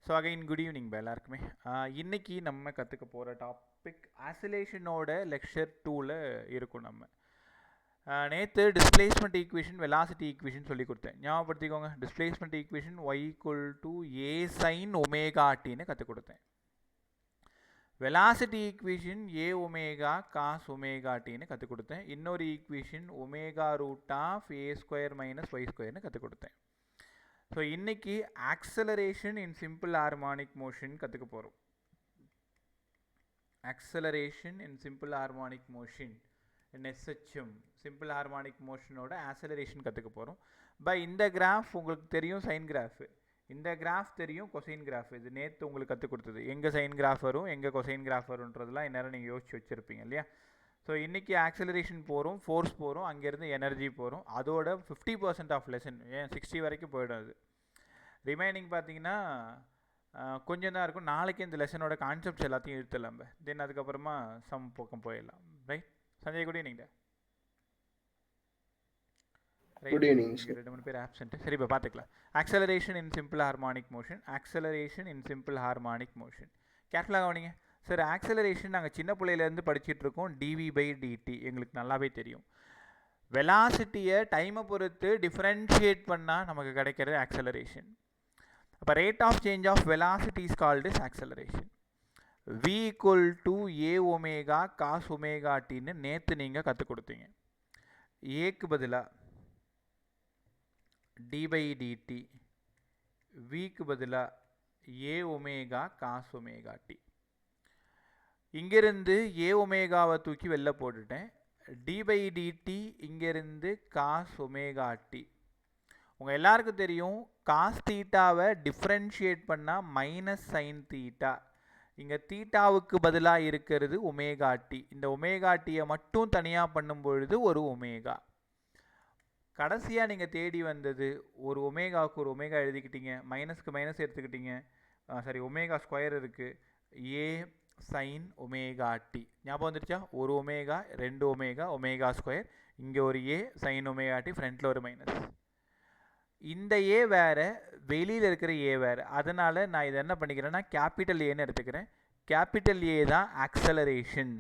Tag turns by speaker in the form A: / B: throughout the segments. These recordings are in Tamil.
A: ஸோ அகைன் குட் ஈவினிங் எல்லாருக்குமே. இன்னைக்கு நம்ம கற்றுக்க போகிற டாபிக் ஆசிலேஷனோட லெக்சர் 2ல் இருக்கும். நம்ம நேற்று டிஸ்பிளேஸ்மெண்ட் ஈக்குவேஷன் வெலாசிட்டி ஈக்குவேஷன் சொல்லி கொடுத்தேன், ஞாபகப்படுத்திக்கோங்க. Displacement equation y equal to a sine omega டின்னு கற்றுக் கொடுத்தேன். Velocity equation a omega cos omega டின்னு கற்றுக் கொடுத்தேன். இன்னொரு equation omega root of a square minus y ஸ்கொயர்னு கற்றுக் கொடுத்தேன். ஸோ இன்னைக்கு acceleration in simple harmonic motion கற்றுக்க போகிறோம். Acceleration in simple harmonic motion in SHM, simple harmonic மோஷனோட ஆக்சலரேஷன் கற்றுக்க போகிறோம். இந்த கிராஃப் உங்களுக்கு தெரியும், சைன் கிராஃப். இந்த கிராஃப் தெரியும், கொசைன் கிராஃப். இது நேற்று உங்களுக்கு கற்றுக் கொடுத்தது. எங்கே சைன் கிராஃப் வரும், எங்கே கொசைன் கிராஃப் வரும்ன்றதுலாம் இந்நேரம் நீங்கள் யோசிச்சு வச்சுருப்பீங்க இல்லையா? ஸோ இன்றைக்கி ஆக்சலரேஷன் போகிறோம், ஃபோர்ஸ் போகிறோம், அங்கேருந்து எனர்ஜி போகிறோம். அதோட 50% ஆஃப் லெசன், ஏன் 60 வரைக்கும் போயிடும். அது ரிமைனிங் பார்த்தீங்கன்னா கொஞ்சம் தான் இருக்கும். நாளைக்கு இந்த லெசனோட கான்செப்ட்ஸ் எல்லாத்தையும் இழுத்துடலாம். தென் அதுக்கப்புறமா சம் பக்கம் போயிடலாம். Right Sanjay, good evening.
B: Good evening.
A: 2 பேர் ஆப்சென்ட். சரி, இப்போ பார்த்துக்கலாம். Acceleration in simple harmonic motion. Acceleration in simple harmonic motion. கேர்ஃபுல்லாக கவனிங்க சார். ஆக்சலரேஷன் நாங்கள் சின்ன பிள்ளையிலேருந்து படிச்சுட்டு இருக்கோம். டிவி பை டிடி எங்களுக்கு நல்லாவே தெரியும். வெலாசிட்டியை டைமை பொறுத்து டிஃப்ரென்ஷியேட் பண்ணால் நமக்கு கிடைக்கிறது ஆக்சலரேஷன். அப்போ rate of change of velocity is called is acceleration. v equal to a omega cos omega டின்னு நேற்று நீங்கள் கற்றுக் கொடுத்தீங்க. ஏக்கு பதிலாக டி பை டிடி, விக்கு பதிலாக a omega cos omega t. இங்கேருந்து ஏ ஒமேகாவை தூக்கி வெளில போட்டுட்டேன். டி பை டிடி இங்கேருந்து காஸ் ஒமேகா டி. உங்கள் எல்லாருக்கும் தெரியும், காஸ் தீட்டாவை டிஃப்ரென்ஷியேட் பண்ணால் மைனஸ் சைன் தீட்டா. இங்கே தீட்டாவுக்கு பதிலாக இருக்கிறது ஒமேகா டி. இந்த ஒமேகா டியை மட்டும் தனியாக பண்ணும் பொழுது ஒரு ஒமேகா. கடைசியாக நீங்கள் தேடி வந்தது ஒரு ஒமேகாவுக்கு ஒரு ஒமேகா எழுதிக்கிட்டீங்க, மைனஸ்க்கு மைனஸ் எடுத்துக்கிட்டீங்க. சரி, ஒமேகா ஸ்கொயர் இருக்குது, ஏ சைன் ஒமேகா டி. ஞாபகம் வந்துருச்சா? ஒரு ஒமேகா, 2 ஒமேகா, ஒமேகா ஸ்கொயர். இங்கே ஒரு ஏ சைன் ஒமேகா டி, ஃப்ரண்ட்டில் ஒரு மைனஸ். இந்த ஏ வேறு, வெளியில் இருக்கிற ஏ வேறு. அதனால் நான் இதை என்ன பண்ணிக்கிறேன்னா கேபிட்டல் ஏன்னு எடுத்துக்கிறேன். கேபிட்டல் ஏ தான் ஆக்சலரேஷன்.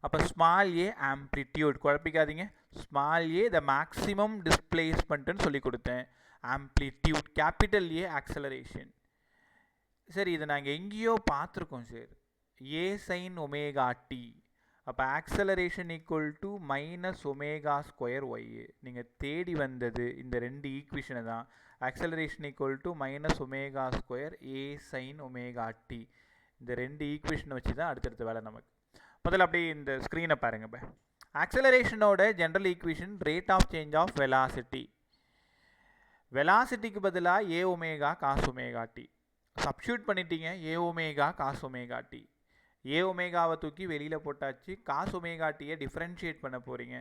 A: அப்போ ஸ்மால் ஏ ஆம்ப்ளிடியூட், குழப்பிக்காதீங்க. ஸ்மால் ஏ த மேக்ஸிமம் டிஸ்பிளேஸ்மெண்ட்டுன்னு சொல்லி கொடுத்தேன். ஆம்ப்ளிடியூட், கேபிட்டல் ஏ ஆக்சலரேஷன். சரி, இதை நாங்கள் எங்கேயோ பார்த்துருக்கோம் sir, a sine omega t. அப்போ acceleration equal to minus omega square y. நீங்கள் தேடி வந்தது இந்த 2 ஈக்குவேஷனை தான். Acceleration equal to minus omega square A sine omega t. இந்த 2 ஈக்குவேஷனை வச்சு தான் அடுத்தடுத்த வேலை நமக்கு. முதல்ல அப்படியே இந்த ஸ்க்ரீனை பாருங்கள். இப்போ ஆக்சலரேஷனோட general equation rate of change of velocity. வெலாசிட்டிக்கு பதிலாக a omega cos omega t substitute பண்ணிட்டீங்க. A omega cos omega t. A ஒமேகாவை தூக்கி வெளியில் போட்டாச்சு. காஸ் ஒமேகா டியை டிஃப்ரென்ஷியேட் பண்ண போகிறீங்க.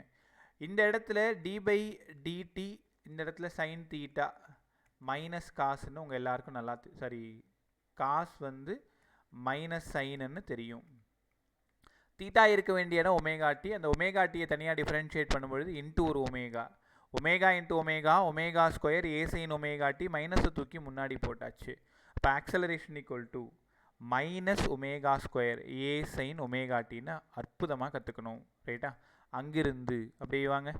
A: இந்த இடத்துல டி பை டிடி, இந்த இடத்துல சைன் தீட்டா மைனஸ் காசுன்னு உங்கள் எல்லாருக்கும் நல்லா சரி, காஸ் வந்து மைனஸ் சைனுன்னு தெரியும். தீட்டா இருக்க வேண்டிய இடம் ஒமேகா டி. அந்த ஒமேகா டியை தனியாக டிஃப்ரென்ஷியேட் பண்ணும்பொழுது இன்ட்டு ஒரு omega. Omega into omega, omega square ஏ சைன் ஒமேகா டி. மைனஸை தூக்கி முன்னாடி போட்டாச்சு. இப்போ acceleration equal to minus omega square A sine omega T அற்புதமாக கற்றுக்கணும். ரைட்டா? அங்கிருந்து அப்படியே வாங்க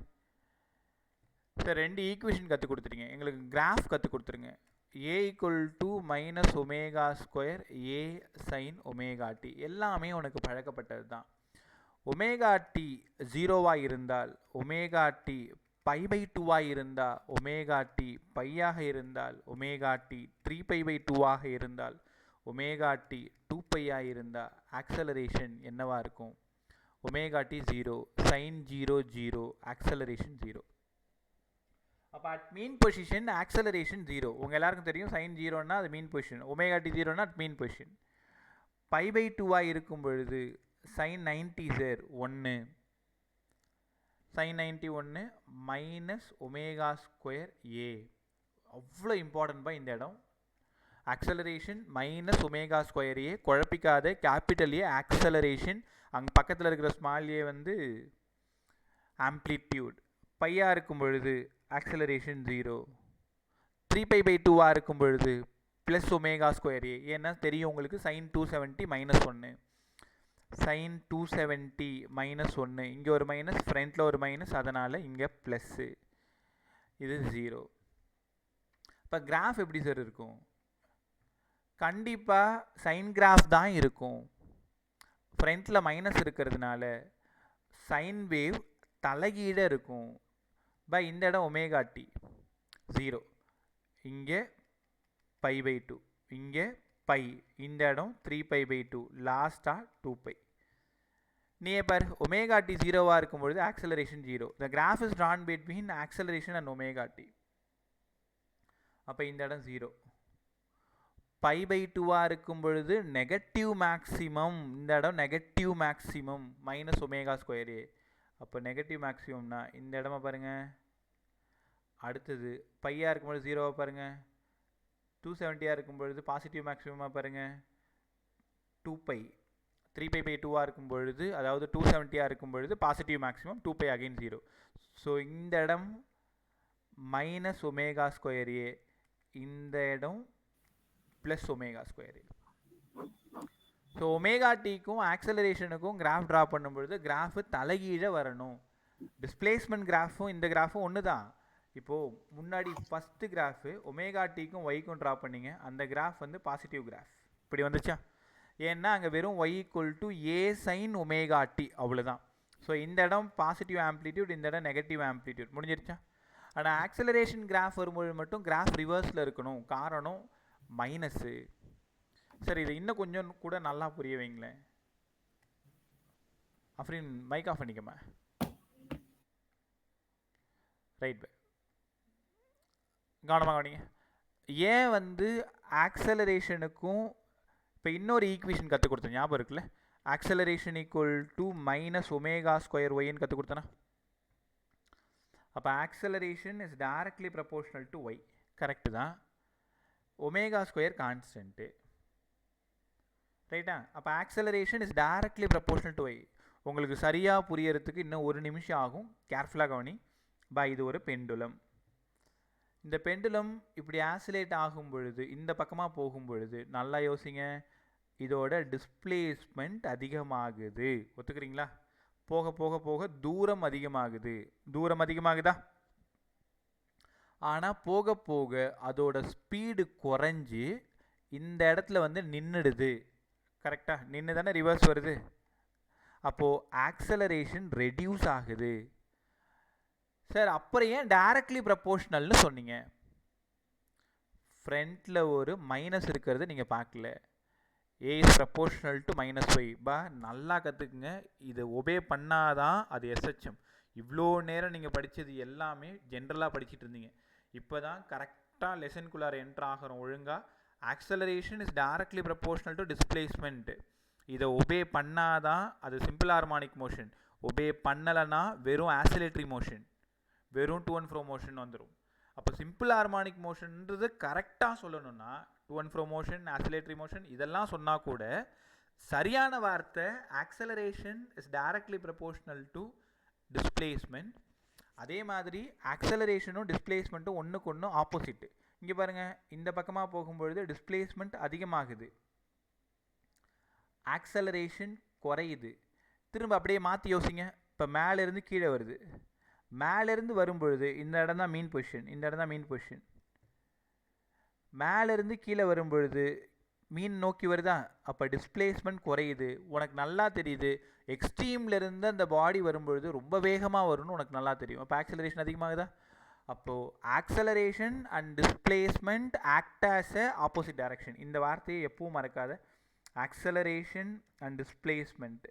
A: சார். 2 ஈக்குவேஷன் கற்றுக் கொடுத்துருங்க, எங்களுக்கு கிராஃப் கற்றுக் கொடுத்துருங்க. A equal to minus omega square A sine omega T. எல்லாமே உனக்கு பழக்கப்பட்டது தான். ஒமேகா டி 0வாக இருந்தால், ஒமேகா டி பை பை 2வாக இருந்தால், ஒமேகா டி பையாக இருந்தால், ஒமேகா டி 3π/2ஆக இருந்தால், ஒமேகா டி 2π இருந்தால் ஆக்சலரேஷன் என்னவா இருக்கும்? Omega t 0, sine 0 0, acceleration 0. அப்போ அட் மீன் பொசிஷன் ஆக்சலரேஷன் 0. உங்கள் எல்லாருக்கும் தெரியும், சைன் 0ன்னா அது மீன் பொசிஷன், ஒமேகா டி 0ன்னா அட் மீன் பொசிஷன். π/2ஆக இருக்கும் பொழுது sine 90 sir 1, sine 90 1 minus omega square A. அவ்வளோ இம்பார்ட்டன்ட் இந்த இடம். Acceleration minus omega square A. குழப்பிக்காத, கேபிட்டல் ஏ ஆக்சலரேஷன். அங்கே பக்கத்தில் இருக்கிற ஸ்மால் ஏ வந்து ஆம்ப்ளிடியூட். பையாக இருக்கும் பொழுது ஆக்சலரேஷன் 0. 3π/2ஆக இருக்கும் பொழுது ப்ளஸ் ஒமேகா ஸ்கொயர் ஏ. ஏன்னா தெரியும் உங்களுக்கு சைன் 270 மைனஸ் 1, சைன் 270 மைனஸ் 1, இங்கே ஒரு மைனஸ், ஃப்ரண்ட்டில் ஒரு மைனஸ், அதனால் இங்கே ப்ளஸ்ஸு, இது 0. இப்போ கிராஃப் எப்படி சார் இருக்கும்? கண்டிப்பாக சைன் கிராஃப் தான் இருக்கும். ஃப்ரண்ட்டில் மைனஸ் இருக்கிறதுனால சைன் வேவ் தலைகீழ இருக்கும். இந்த இடம் ஒமேகா டி 0, இங்கே π/2, இங்கே பை, இந்த இடம் 3π/2, லாஸ்ட்டாக 2π. நீ பார் ஒமேகா டி 0வாக இருக்கும்பொழுது acceleration 0. The graph is drawn between acceleration and omega t. அப்போ இந்த இடம் 0. π/2வாக இருக்கும் பொழுது நெகட்டிவ் மேக்ஸிமம், இந்த இடம் negative maximum minus omega square A. அப்போ நெகட்டிவ் மேக்ஸிமம்னா இந்த இடமா பாருங்கள். அடுத்தது பையாக இருக்கும்பொழுது 0வாக பாருங்கள். 270ஆக இருக்கும் பொழுது பாசிட்டிவ் மேக்ஸிமமாக பாருங்கள் 2π. 3π/2ஆக இருக்கும் பொழுது, அதாவது 270ஆக இருக்கும் பொழுது பாசிட்டிவ் மேக்ஸிமம் 2π அகைன் 0. ஸோ இந்த இடம் மைனஸ் ஒமேகா ஸ்கொயர் ஏ, இந்த இடம் ப்ளஸ் ஒமேகா ஸ்கொயர் ஏ. ஸோ ஒமேகா டிக்கும் ஆக்சலரேஷனுக்கும் கிராஃப் ட்ரா பண்ணும்பொழுது கிராஃபு தலைகீழ வரணும். டிஸ்பிளேஸ்மெண்ட் கிராஃபும் இந்த கிராஃபும் ஒன்று தான். இப்போது முன்னாடி ஃபஸ்ட்டு கிராஃபு ஒமேகா டிக்கும் ஒய்க்கும் ட்ரா பண்ணிங்க, அந்த கிராஃப் வந்து பாசிட்டிவ் கிராஃப் இப்படி வந்துச்சா? ஏன்னா அங்கே வெறும் y = a sin omega t, அவ்வளோதான். ஸோ இந்த இடம் பாசிட்டிவ் ஆம்ப்ளிடியூட், இந்த இடம் நெகட்டிவ் ஆம்ப்ளிடியூட், முடிஞ்சிருச்சா? ஆனால் ஆக்சலரேஷன் கிராஃப் வரும்போது மட்டும் கிராஃப் ரிவர்ஸில் இருக்கணும். காரணம் மைனஸு. சரி, இது இன்னும் கொஞ்சம் கூட நல்லா புரிய வைங்களேன். அஃப்ரின் மைக் ஆஃப் பண்ணிக்கமா. ரைட், கவனமாக கவனிங்க. ஏன் வந்து ஆக்சலரேஷனுக்கும் இப்போ இன்னொரு ஈக்குவேஷன் கற்றுக் கொடுத்தேன், ஞாபகம் இருக்குல்ல? ஆக்சலரேஷன் = மைனஸ் ஒமேகா ஸ்கொயர் ஒய்ன்னு கற்றுக் கொடுத்தேனா? அப்போ acceleration is directly proportional to y, correct தான். ஒமேகா ஸ்கொயர் கான்ஸ்டன்ட்டு, ரைட்டா? அப்போ acceleration is directly proportional to y. உங்களுக்கு சரியாக புரியறதுக்கு இன்னும் 1 நிமிஷம் ஆகும், கேர்ஃபுல்லாக கவனி. இது ஒரு பெண்டுலம். இந்த பெண்டுலம் இப்படி ஆசிலேட் ஆகும் பொழுது, இந்த பக்கமாக போகும் பொழுது நல்லா யோசிங்க, இதோட டிஸ்பிளேஸ்மெண்ட் அதிகமாகுது. ஒத்துக்கிறீங்களா? போக போக போக தூரம் அதிகமாகுது. தூரம் அதிகமாகுதா? ஆனால் போக போக அதோட ஸ்பீடு குறைஞ்சி இந்த இடத்துல வந்து நின்றுடுது. கரெக்டாக நின்று தானே ரிவர்ஸ் வருது. அப்போது ஆக்சலரேஷன் ரெடியூஸ் ஆகுது. சார் அப்புறம் ஏன் டைரக்ட்லி ப்ரப்போர்ஷனல்னு சொன்னீங்க? ஃப்ரண்ட்டில் ஒரு மைனஸ் இருக்கிறது நீங்கள் பார்க்கல. ஏ இஸ் ப்ரப்போர்ஷனல் டு -y. நல்லா கற்றுக்குங்க. இதை ஒபே பண்ணாதான் அது எஸ்ஹெச்எம். இவ்வளோ நேரம் நீங்கள் படித்தது எல்லாமே ஜென்ரலாக படிச்சுட்டு இருந்தீங்க. இப்போ தான் கரெக்டாக லெசனுக்குள்ளார என்ட்ரு ஆகிறோம் ஒழுங்காக. Acceleration is directly proportional to displacement. இதை ஒபே பண்ணாதான் அது சிம்பிள் ஹார்மானிக் மோஷன். ஒபே பண்ணலைன்னா வெறும் ஆசிலேட்டரி மோஷன், வெறும் டு அண்ட் ஃப்ரோ மோஷன் வந்துடும். அப்போ சிம்பிள் ஹார்மானிக் மோஷன்ன்றது கரெக்டாக சொல்லணும்னா டு அண்ட் ஃப்ரோ மோஷன், ஆசிலேட்டரி மோஷன் இதெல்லாம் சொன்னால் கூட சரியான வார்த்தை acceleration is directly proportional to displacement. அதே மாதிரி ஆக்சலரேஷனும் டிஸ்பிளேஸ்மெண்ட்டும் ஒன்றுக்கு ஒன்று ஆப்போசிட்டு. இங்கே பாருங்கள், இந்த பக்கமாக போகும்பொழுது டிஸ்பிளேஸ்மெண்ட் அதிகமாகுது, ஆக்சலரேஷன் குறையுது. திரும்ப அப்படியே மாற்றி யோசிங்க. இப்போ மேலேருந்து கீழே வருது, மேலேருந்து வரும்பொழுது இந்த இடம் தான் மீன் பொசிஷன், இந்த இடம் தான் மீன் பொசிஷன். மேலேருந்து கீழே வரும்பொழுது மீன் நோக்கி வருதா? அப்போ டிஸ்பிளேஸ்மெண்ட் குறையுது. உனக்கு நல்லா தெரியுது. எக்ஸ்ட்ரீம்லேருந்து அந்த பாடி வரும்பொழுது ரொம்ப வேகமாக வரும்னு உனக்கு நல்லா தெரியும். அப்போ ஆக்சலரேஷன் அதிகமாகுதா? அப்போது acceleration and displacement act as a opposite direction. இந்த வார்த்தையை எப்பவும் மறக்காத. Acceleration and displacement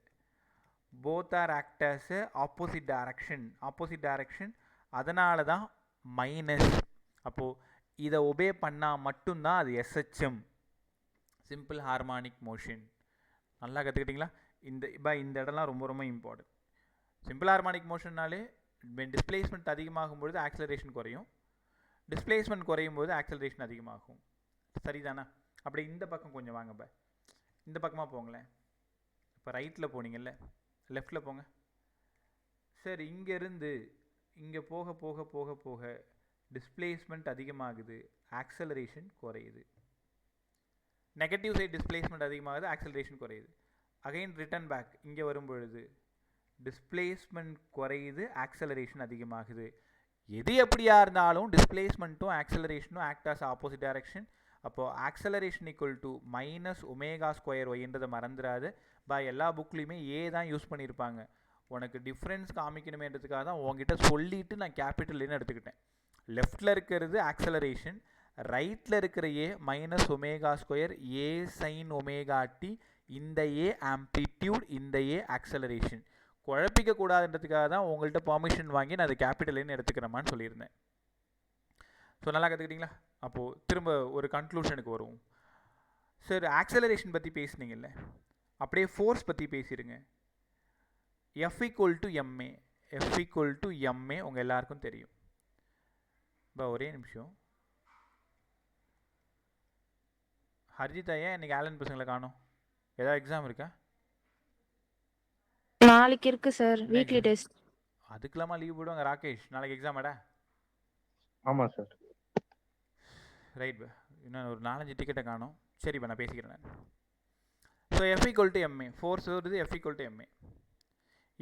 A: both are act as a opposite direction. அதனால தான் மைனஸ். அப்போது இதை ஒபே பண்ணால் மட்டும்தான் அது எஸ்ஹெச்எம், சிம்பிள் ஹார்மானிக் மோஷன். நல்லா கற்றுக்கிட்டிங்களா? இந்த இடம்லாம் ரொம்ப ரொம்ப இம்பார்ட்டன்ட். சிம்பிள் ஹார்மானிக் மோஷன்னாலே டிஸ்பிளேஸ்மெண்ட் அதிகமாகும் பொழுது ஆக்சலரேஷன் குறையும், டிஸ்பிளேஸ்மெண்ட் குறையும் போது ஆக்சலரேஷன் அதிகமாகும். சரிதானா? அப்படி இந்த பக்கம் கொஞ்சம் வாங்க, இந்த பக்கமாக போங்களேன். இப்போ ரைட்டில் போனீங்கல்ல, லெஃப்டில் போங்க. சார் இங்கேருந்து இங்கே போக போக போக போக டிஸ்பிளேஸ்மெண்ட் அதிகமாகுது, ஆக்சலரேஷன் குறையுது. நெகட்டிவ் சைட் டிஸ்பிளேஸ்மெண்ட் அதிகமாகுது, ஆக்சலரேஷன் குறையுது. அகைன் ரிட்டர்ன் பேக் இங்கே வரும்பொழுது டிஸ்பிளேஸ்மெண்ட் குறையுது, ஆக்சலரேஷன் அதிகமாகுது. எது எப்படியா இருந்தாலும் டிஸ்பிளேஸ்மெண்ட்டும் ஆக்சலரேஷனும் ஆக்ட் ஆஸ் ஆப்போசிட் டைரக்ஷன். அப்போது acceleration equal to minus omega square ஒய்ன்றதை மறந்துடாது. எல்லா புக்லேயுமே ஏ தான் யூஸ் பண்ணியிருப்பாங்க. உனக்கு டிஃப்ரென்ஸ் காமிக்கணுமேன்றதுக்காக தான் உங்ககிட்ட சொல்லிவிட்டு நான் கேபிட்டல்னு எடுத்துக்கிட்டேன். லெஃப்டில் இருக்கிறது ஆக்சலரேஷன், ரைட்டில் இருக்கிற ஏ மைனஸ் ஒமேகா ஸ்கொயர் ஏ சைன் ஒமேகா டி. இந்த ஏ ஆம்ப்ளிடியூட், இந்த ஏ ஆக்சலரேஷன். குழப்பிக்க கூடாதுன்றதுக்காக தான் உங்கள்கிட்ட பர்மிஷன் வாங்கி நான் அதை கேபிட்டல்னு எடுத்துக்கிறேமான்னு சொல்லியிருந்தேன். ஸோ நல்லா கற்றுக்கிட்டிங்களா? அப்போது திரும்ப ஒரு கன்க்ளூஷனுக்கு வருவோம். சார் ஆக்சலரேஷன் பற்றி பேசுனீங்கல்ல, அப்படியே ஃபோர்ஸ் பற்றி பேசிடுங்க. F equal to MA, F equal to MA உங்கள் எல்லாருக்கும் தெரியும். ஒரே நிமிஷம். ஹர்ஜிதா ஏன் இன்னைக்கு ஆலன் பசங்களை காணோம்? ஏதாவது எக்ஸாம் இருக்கா?
C: நாளைக்கு இருக்கு சார், வீக்லி டெஸ்ட்.
A: அதுக்கெல்லாமா லீவ் போடுவாங்க? ராகேஷ் நாளைக்கு எக்ஸாமாடா?
B: ஆமாம் சார்.
A: ரைட் பா, இன்னும் ஒரு 4-5 டிக்கெட்டை காணும். சரிப்பா, நான் பேசிக்கிறேன் நான். So F equal to ma, force வருது எஃப் ஈக்குவல் டு எம்ஏ.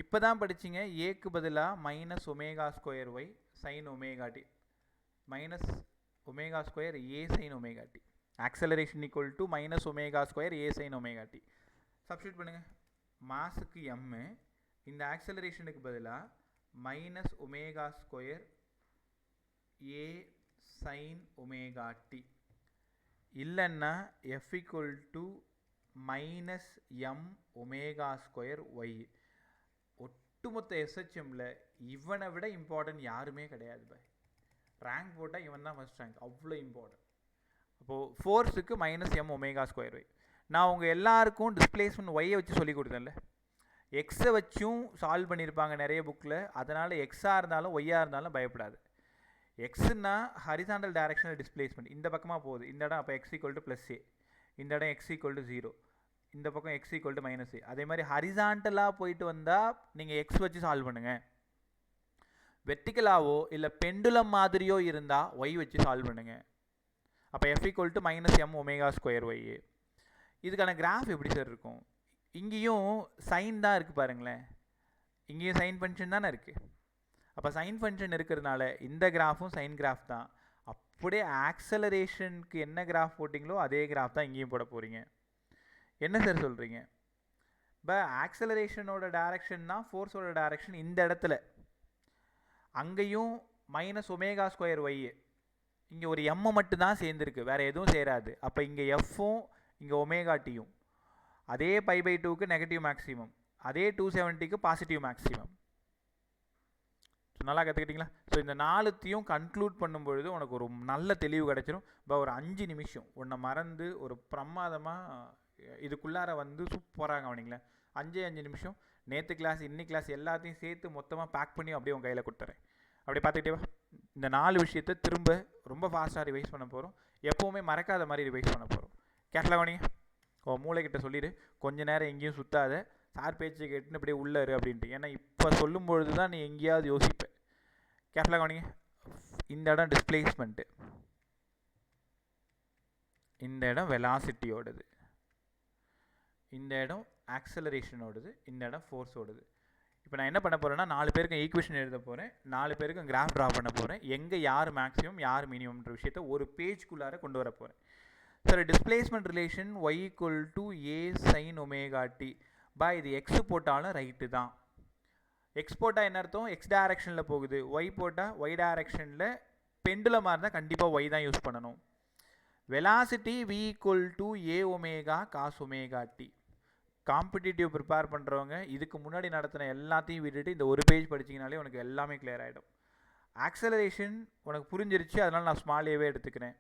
A: இப்போ தான் படிச்சிங்க ஏக்கு பதிலாக minus omega square y sine omega t, minus omega square A sine omega t. Acceleration equal to minus omega square A sine omega t. Substitute பண்ணுங்கள். மாஸுக்கு எம்மு, இந்த ஆக்சலரேஷனுக்கு பதிலாக மைனஸ் ஒமேகா ஸ்கொயர் ஏ சைன் ஒமேகா டி. இல்லைன்னா F equal to minus M omega square y. ஒட்டுமொத்த எஸ்ஹெச்எம்மில் இவனை விட இம்பார்ட்டன்ட் யாருமே கிடையாது பாய். ரேங்க் போட்டால் இவன் தான் ஃபஸ்ட் ரேங்க், அவ்வளோ இம்பார்ட்டன்ட். அப்போது ஃபோர்ஸுக்கு minus M omega square Y. நான் உங்கள் எல்லாருக்கும் டிஸ்பிளேஸ்மெண்ட் ஒய்யை வச்சு சொல்லி கொடுத்தேன்ல, எக்ஸை வச்சும் சால்வ் பண்ணியிருப்பாங்க நிறைய புக்கில். அதனால் எக்ஸாக இருந்தாலும் ஒய்யாக இருந்தாலும் பயப்படாது. எக்ஸுன்னா ஹரிசாண்டல் டைரக்ஷனல் டிஸ்பிளேஸ்மெண்ட், இந்த பக்கமாக போகுது இந்த இடம். அப்போ X equal to plus A, இந்த இடம் எக்ஸ் ஈக்குவல் டு 0, இந்த பக்கம் எக்ஸ் ஈக்குவல் டு மைனஸ் ஏ. அதே மாதிரி ஹரிசாண்டலாக போயிட்டு வந்தால் நீங்கள் எக்ஸ் வச்சு சால்வ் பண்ணுங்கள். வெர்டிக்கலாவோ இல்லை பெண்டுலம் மாதிரியோ இருந்தால் ஒய் வச்சு சால்வ் பண்ணுங்கள். அப்போ F equal to minus M omega square y. இதுக்கான கிராஃப் எப்படி சார் இருக்கும்? இங்கேயும் சைன் தான் இருக்குது பாருங்களேன், இங்கேயும் சைன் ஃபங்க்ஷன் தானே இருக்குது. அப்போ சைன் ஃபங்க்ஷன் இருக்கிறதுனால இந்த கிராஃபும் சைன் கிராஃப் தான். அப்படியே ஆக்சலரேஷனுக்கு என்ன கிராஃப் போட்டிங்களோ அதே கிராஃப் தான் இங்கேயும் போட போகிறீங்க. என்ன சார் சொல்கிறீங்க? இப்போ ஆக்சலரேஷனோட டைரக்ஷன் தான் ஃபோர்ஸோட டைரக்ஷன். இந்த இடத்துல அங்கேயும் மைனஸ் ஒமேகா ஸ்கொயர் ஒய், இங்கே ஒரு எம்மை மட்டும்தான் சேர்ந்துருக்கு, வேறு எதுவும் சேராது. அப்போ இங்கே எஃப்பும் இங்கே ஒமேகா டியும் அதே π/2க்கு நெகட்டிவ் மேக்ஸிமம், அதே 270க்கு பாசிட்டிவ் மேக்ஸிமம். நல்லா கற்றுக்கிட்டிங்களா? ஸோ இந்த 4த்தையும் கன்க்ளூட் பண்ணும்பொழுது உனக்கு ஒரு நல்ல தெளிவு கிடச்சிரும். இப்போ ஒரு 5 நிமிஷம் உன்னை மறந்து ஒரு பிரமாதமாக இதுக்குள்ளார வந்து சூப்பராக கவனிங்களேன். 5 நிமிஷம் நேற்று கிளாஸ் இன்னைக்கு கிளாஸ் எல்லாத்தையும் சேர்த்து மொத்தமாக பேக் பண்ணி அப்படியே உங்கள் கையில் கொடுத்துறேன். அப்படியே பார்த்துக்கிட்டே வா. இந்த 4 விஷயத்தை திரும்ப ரொம்ப ஃபாஸ்ட்டாக ரிவைஸ் பண்ண போகிறோம். எப்போவுமே மறக்காத மாதிரி ரிவைஸ் பண்ண போகிறோம். கேட்கலாம் கவனிங்க. மூளைக்கிட்ட சொல்லிடு, கொஞ்ச நேரம் எங்கேயும் சுற்றாத, சார் பேச்சு கேட்டுன்னு இப்படியே உள்ளாரு அப்படின்ட்டு. ஏன்னா இப்போ சொல்லும்பொழுது தான் நீ எங்கேயாவது யோசிப்பேன். கேர்ஃபுல்லாக கவனிங்க. இந்த இடம் டிஸ்பிளேஸ்மெண்ட்டு, இந்த இடம் வெலாசிட்டியோடது, இந்த இடம் ஆக்சலரேஷனோடது, இந்த இடம் ஃபோர்ஸோடது. இப்போ நான் என்ன பண்ண போகிறேன்னா 4 பேருக்கும் ஈக்குவேஷன் எழுத போகிறேன், 4 பேருக்கும் கிராஃப் ட்ரா பண்ண போகிறேன். எங்கே யார் மேக்ஸிமம் யார் மினிமம்ன்ற விஷயத்த ஒரு பேஜ்குள்ளார கொண்டு வர போகிறேன். Sir displacement relation y equal to a sine omega t. இது எக்ஸ் போட்டாலும் ரைட்டு தான். எக்ஸ் போட்டால் என்ன அர்த்தம்? எக்ஸ் டைரக்ஷனில் போகுது. ஒய் போட்டால் ஒய் டைரக்ஷனில். பெண்டுலமாக இருந்தால் கண்டிப்பாக ஒய் தான் யூஸ் பண்ணணும். Velocity v equal to a omega cos omega t. Competitive prepare பண்ணுறவங்க இதுக்கு முன்னாடி நடத்தின எல்லாத்தையும் விட்டுட்டு இந்த ஒரு பேஜ் படிச்சிங்கனாலே உனக்கு எல்லாமே கிளியர் ஆகிடும். ஆக்சலரேஷன் உனக்கு புரிஞ்சிருச்சு, அதனால் நான் ஸ்மால் ஏவே எடுத்துக்கிறேன்.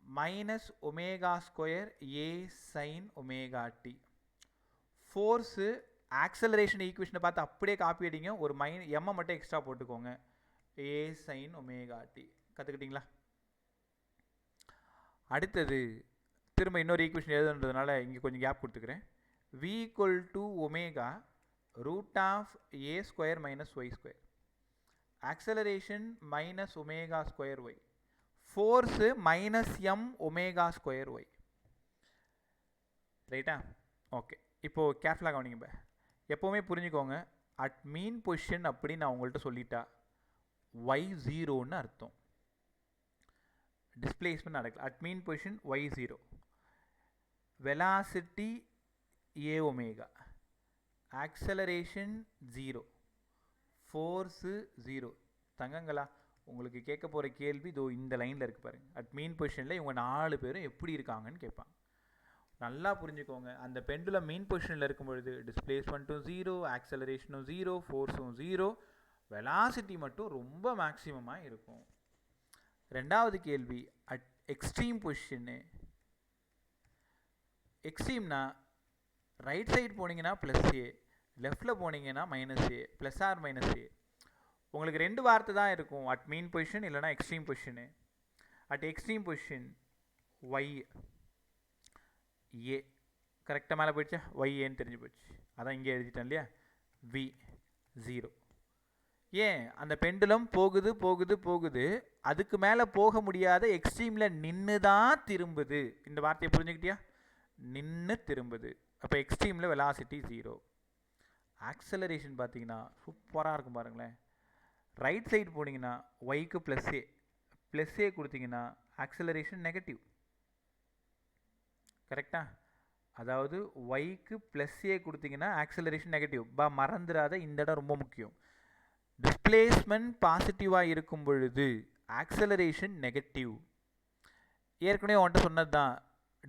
A: மைனஸ் ஒமேகா ஸ்கொயர் ஏ sine omega T. Force acceleration ஈக்குவேஷனை பார்த்து அப்படியே காப்பி அடிங்க, ஒரு எம்மை மட்டும் எக்ஸ்ட்ரா போட்டுக்கோங்க. ஏ சைன் ஒமேகா டி. கற்றுக்கிட்டிங்களா? அடுத்தது திரும்ப இன்னொரு ஈக்குவேஷன் எழுதுன்றதுனால இங்கே கொஞ்சம் கேப் கொடுத்துக்கிறேன். v equal to omega root of a square minus Y square. Acceleration minus omega square y. Force minus M omega square y. ரைட்டா? ஓகே. இப்போது கேர்ஃபுல்லாக கவனிங்க. எப்போவுமே புரிஞ்சுக்கோங்க, அட் மீன் பொசிஷன் அப்படின்னு நான் உங்கள்கிட்ட சொல்லிட்டா y0ன்னு அர்த்தம். டிஸ்பிளேஸ்மெண்ட் நடக்கல. At mean position y0, velocity a omega, acceleration 0, force 0. தங்கங்களா, உங்களுக்கு கேட்க போகிற கேள்வி இதோ இந்த லைனில் இருக்குது பாருங்க. அட் மீன் பொசிஷனில் இவங்க 4 பேரும் எப்படி இருக்காங்கன்னு கேட்பாங்க. நல்லா புரிஞ்சுக்கோங்க, அந்த பெண்டுலம் மீன் பொசிஷனில் இருக்கும் பொழுது டிஸ்பிளேஸ்மெண்ட்டும் 0, ஆக்சலரேஷனும் 0, ஃபோர்ஸும் 0, வெலாசிட்டி மட்டும் ரொம்ப மேக்ஸிமமாக இருக்கும். ரெண்டாவது கேள்வி, அட் எக்ஸ்ட்ரீம் பொசிஷனு. எக்ஸ்ட்ரீம்னா ரைட் சைடு போனீங்கன்னா ப்ளஸ் ஏ, லெஃப்டில் போனீங்கன்னா minus A, plus or minus A. உங்களுக்கு 2 வார்த்தை தான் இருக்கும், அட் மீன் பொசிஷன் இல்லைனா extreme position. At extreme position Y A, கரெக்டாக மேலே போயிடுச்சா, ஒய் ஏன்னு தெரிஞ்சு போச்சு. அதான் இங்கே எழுதிட்டேன் இல்லையா, வி 0. ஏன் அந்த பெண்டுலம் போகுது போகுது போகுது, அதுக்கு மேலே போக முடியாத எக்ஸ்ட்ரீமில் நின்று தான் திரும்புது. இந்த வார்த்தையை புரிஞ்சுக்கிட்டியா, நின்று திரும்புது. அப்போ எக்ஸ்ட்ரீமில் வெலாசிட்டி 0. ஆக்சலரேஷன் பார்த்தீங்கன்னா சூப்பராக இருக்கும் பாருங்களேன். ரைட் சைடு போனீங்கன்னா ஒய்க்கு ப்ளஸ் ஏ கொடுத்தீங்கன்னா ஆக்சலரேஷன் நெகட்டிவ். கரெக்டா? அதாவது ஒய்க்கு ப்ளஸ் ஏ கொடுத்தீங்கன்னா ஆக்சலரேஷன் நெகட்டிவ். மறந்துடாத, இந்த இடம் ரொம்ப முக்கியம். டிஸ்பிளேஸ்மெண்ட் பாசிட்டிவாக இருக்கும் பொழுது ஆக்சலரேஷன் நெகட்டிவ். ஏற்கனவே உன்கிட்ட சொன்னது தான்,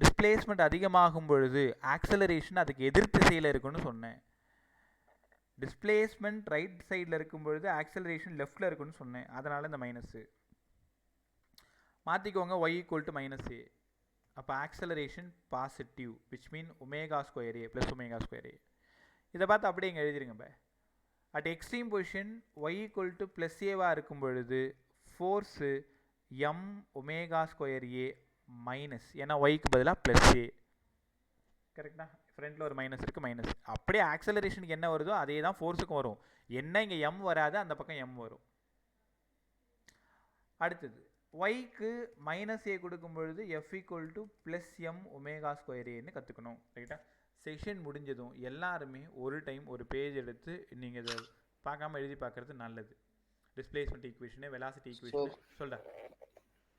A: டிஸ்பிளேஸ்மெண்ட் அதிகமாகும் பொழுது ஆக்சலரேஷன் அதுக்கு எதிர் திசையில் இருக்குன்னு சொன்னேன். டிஸ்பிளேஸ்மெண்ட் ரைட் சைடில் இருக்கும் பொழுது ஆக்சலரேஷன் லெஃப்டில் இருக்குன்னு சொன்னேன். அதனால் இந்த மைனஸு மாற்றிக்கோங்க, y equal to minus A. அப்போ acceleration positive, which mean omega square A plus omega square A. இதை பார்த்து அப்படியே இங்கே எழுதிருங்க. At extreme position y equal to plus ஏவாக இருக்கும் பொழுது force M omega square A minus, ஏன்னா ஒய்க்கு பதிலாக ப்ளஸ் ஏ. கரெக்டா? ஃப்ரண்ட்டில் ஒரு மைனஸ் இருக்குது, மைனஸ். அப்படியே ஆக்சலரேஷனுக்கு என்ன வருதோ அதே தான் ஃபோர்ஸுக்கும் வரும். என்ன இங்கே எம் வராது, அந்த பக்கம் எம் வரும். அடுத்தது ஒய்க்கு மைனஸ் ஏ கொடுக்கும் பொழுது F equal to plus M omega square ஏன்னு கற்றுக்கணும். ரைட்டா? செஷன் முடிஞ்சதும் எல்லாருமே ஒரு டைம் ஒரு பேஜ் எடுத்து நீங்கள் இதை பார்க்காம எழுதி பார்க்குறது நல்லது. டிஸ்பிளேஸ்மெண்ட் ஈக்குவேஷனு, வெலாசிட்டி ஈக்குவேஷன் சொல்கிறேன்.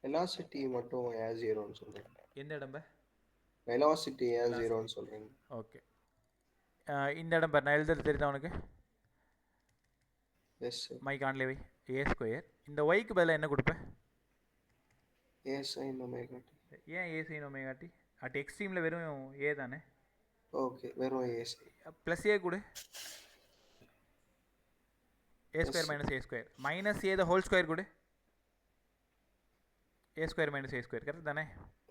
D: வெலாசிட்டி மட்டும் ஏன் 0ன்னு சொல்கிறேன்.
A: எந்த இடம்?
D: வெலாசிட்டி ஏன் 0ன்னு சொல்கிறீங்க?
A: ஓகே, இந்த இடம் பாரு, நான் எழுதுறது தெரியுதா உனக்கு?
D: Yes sir.
A: மைக் ஆன்லே வை. A square. இந்த ஒய்க்கு பதிலாக என்ன கொடுப்பேன்?
D: A sine omega T.
A: ஏன் A sine omega T? At எக்ஸ்ட்ரீமில் வெறும் ஏ தானே.
D: ஓகே, வெறும் ஏ
A: ப்ளஸ் ஏ கொடு. A square minus A square minus A the whole square கொடு. A square minus A square correct தானே?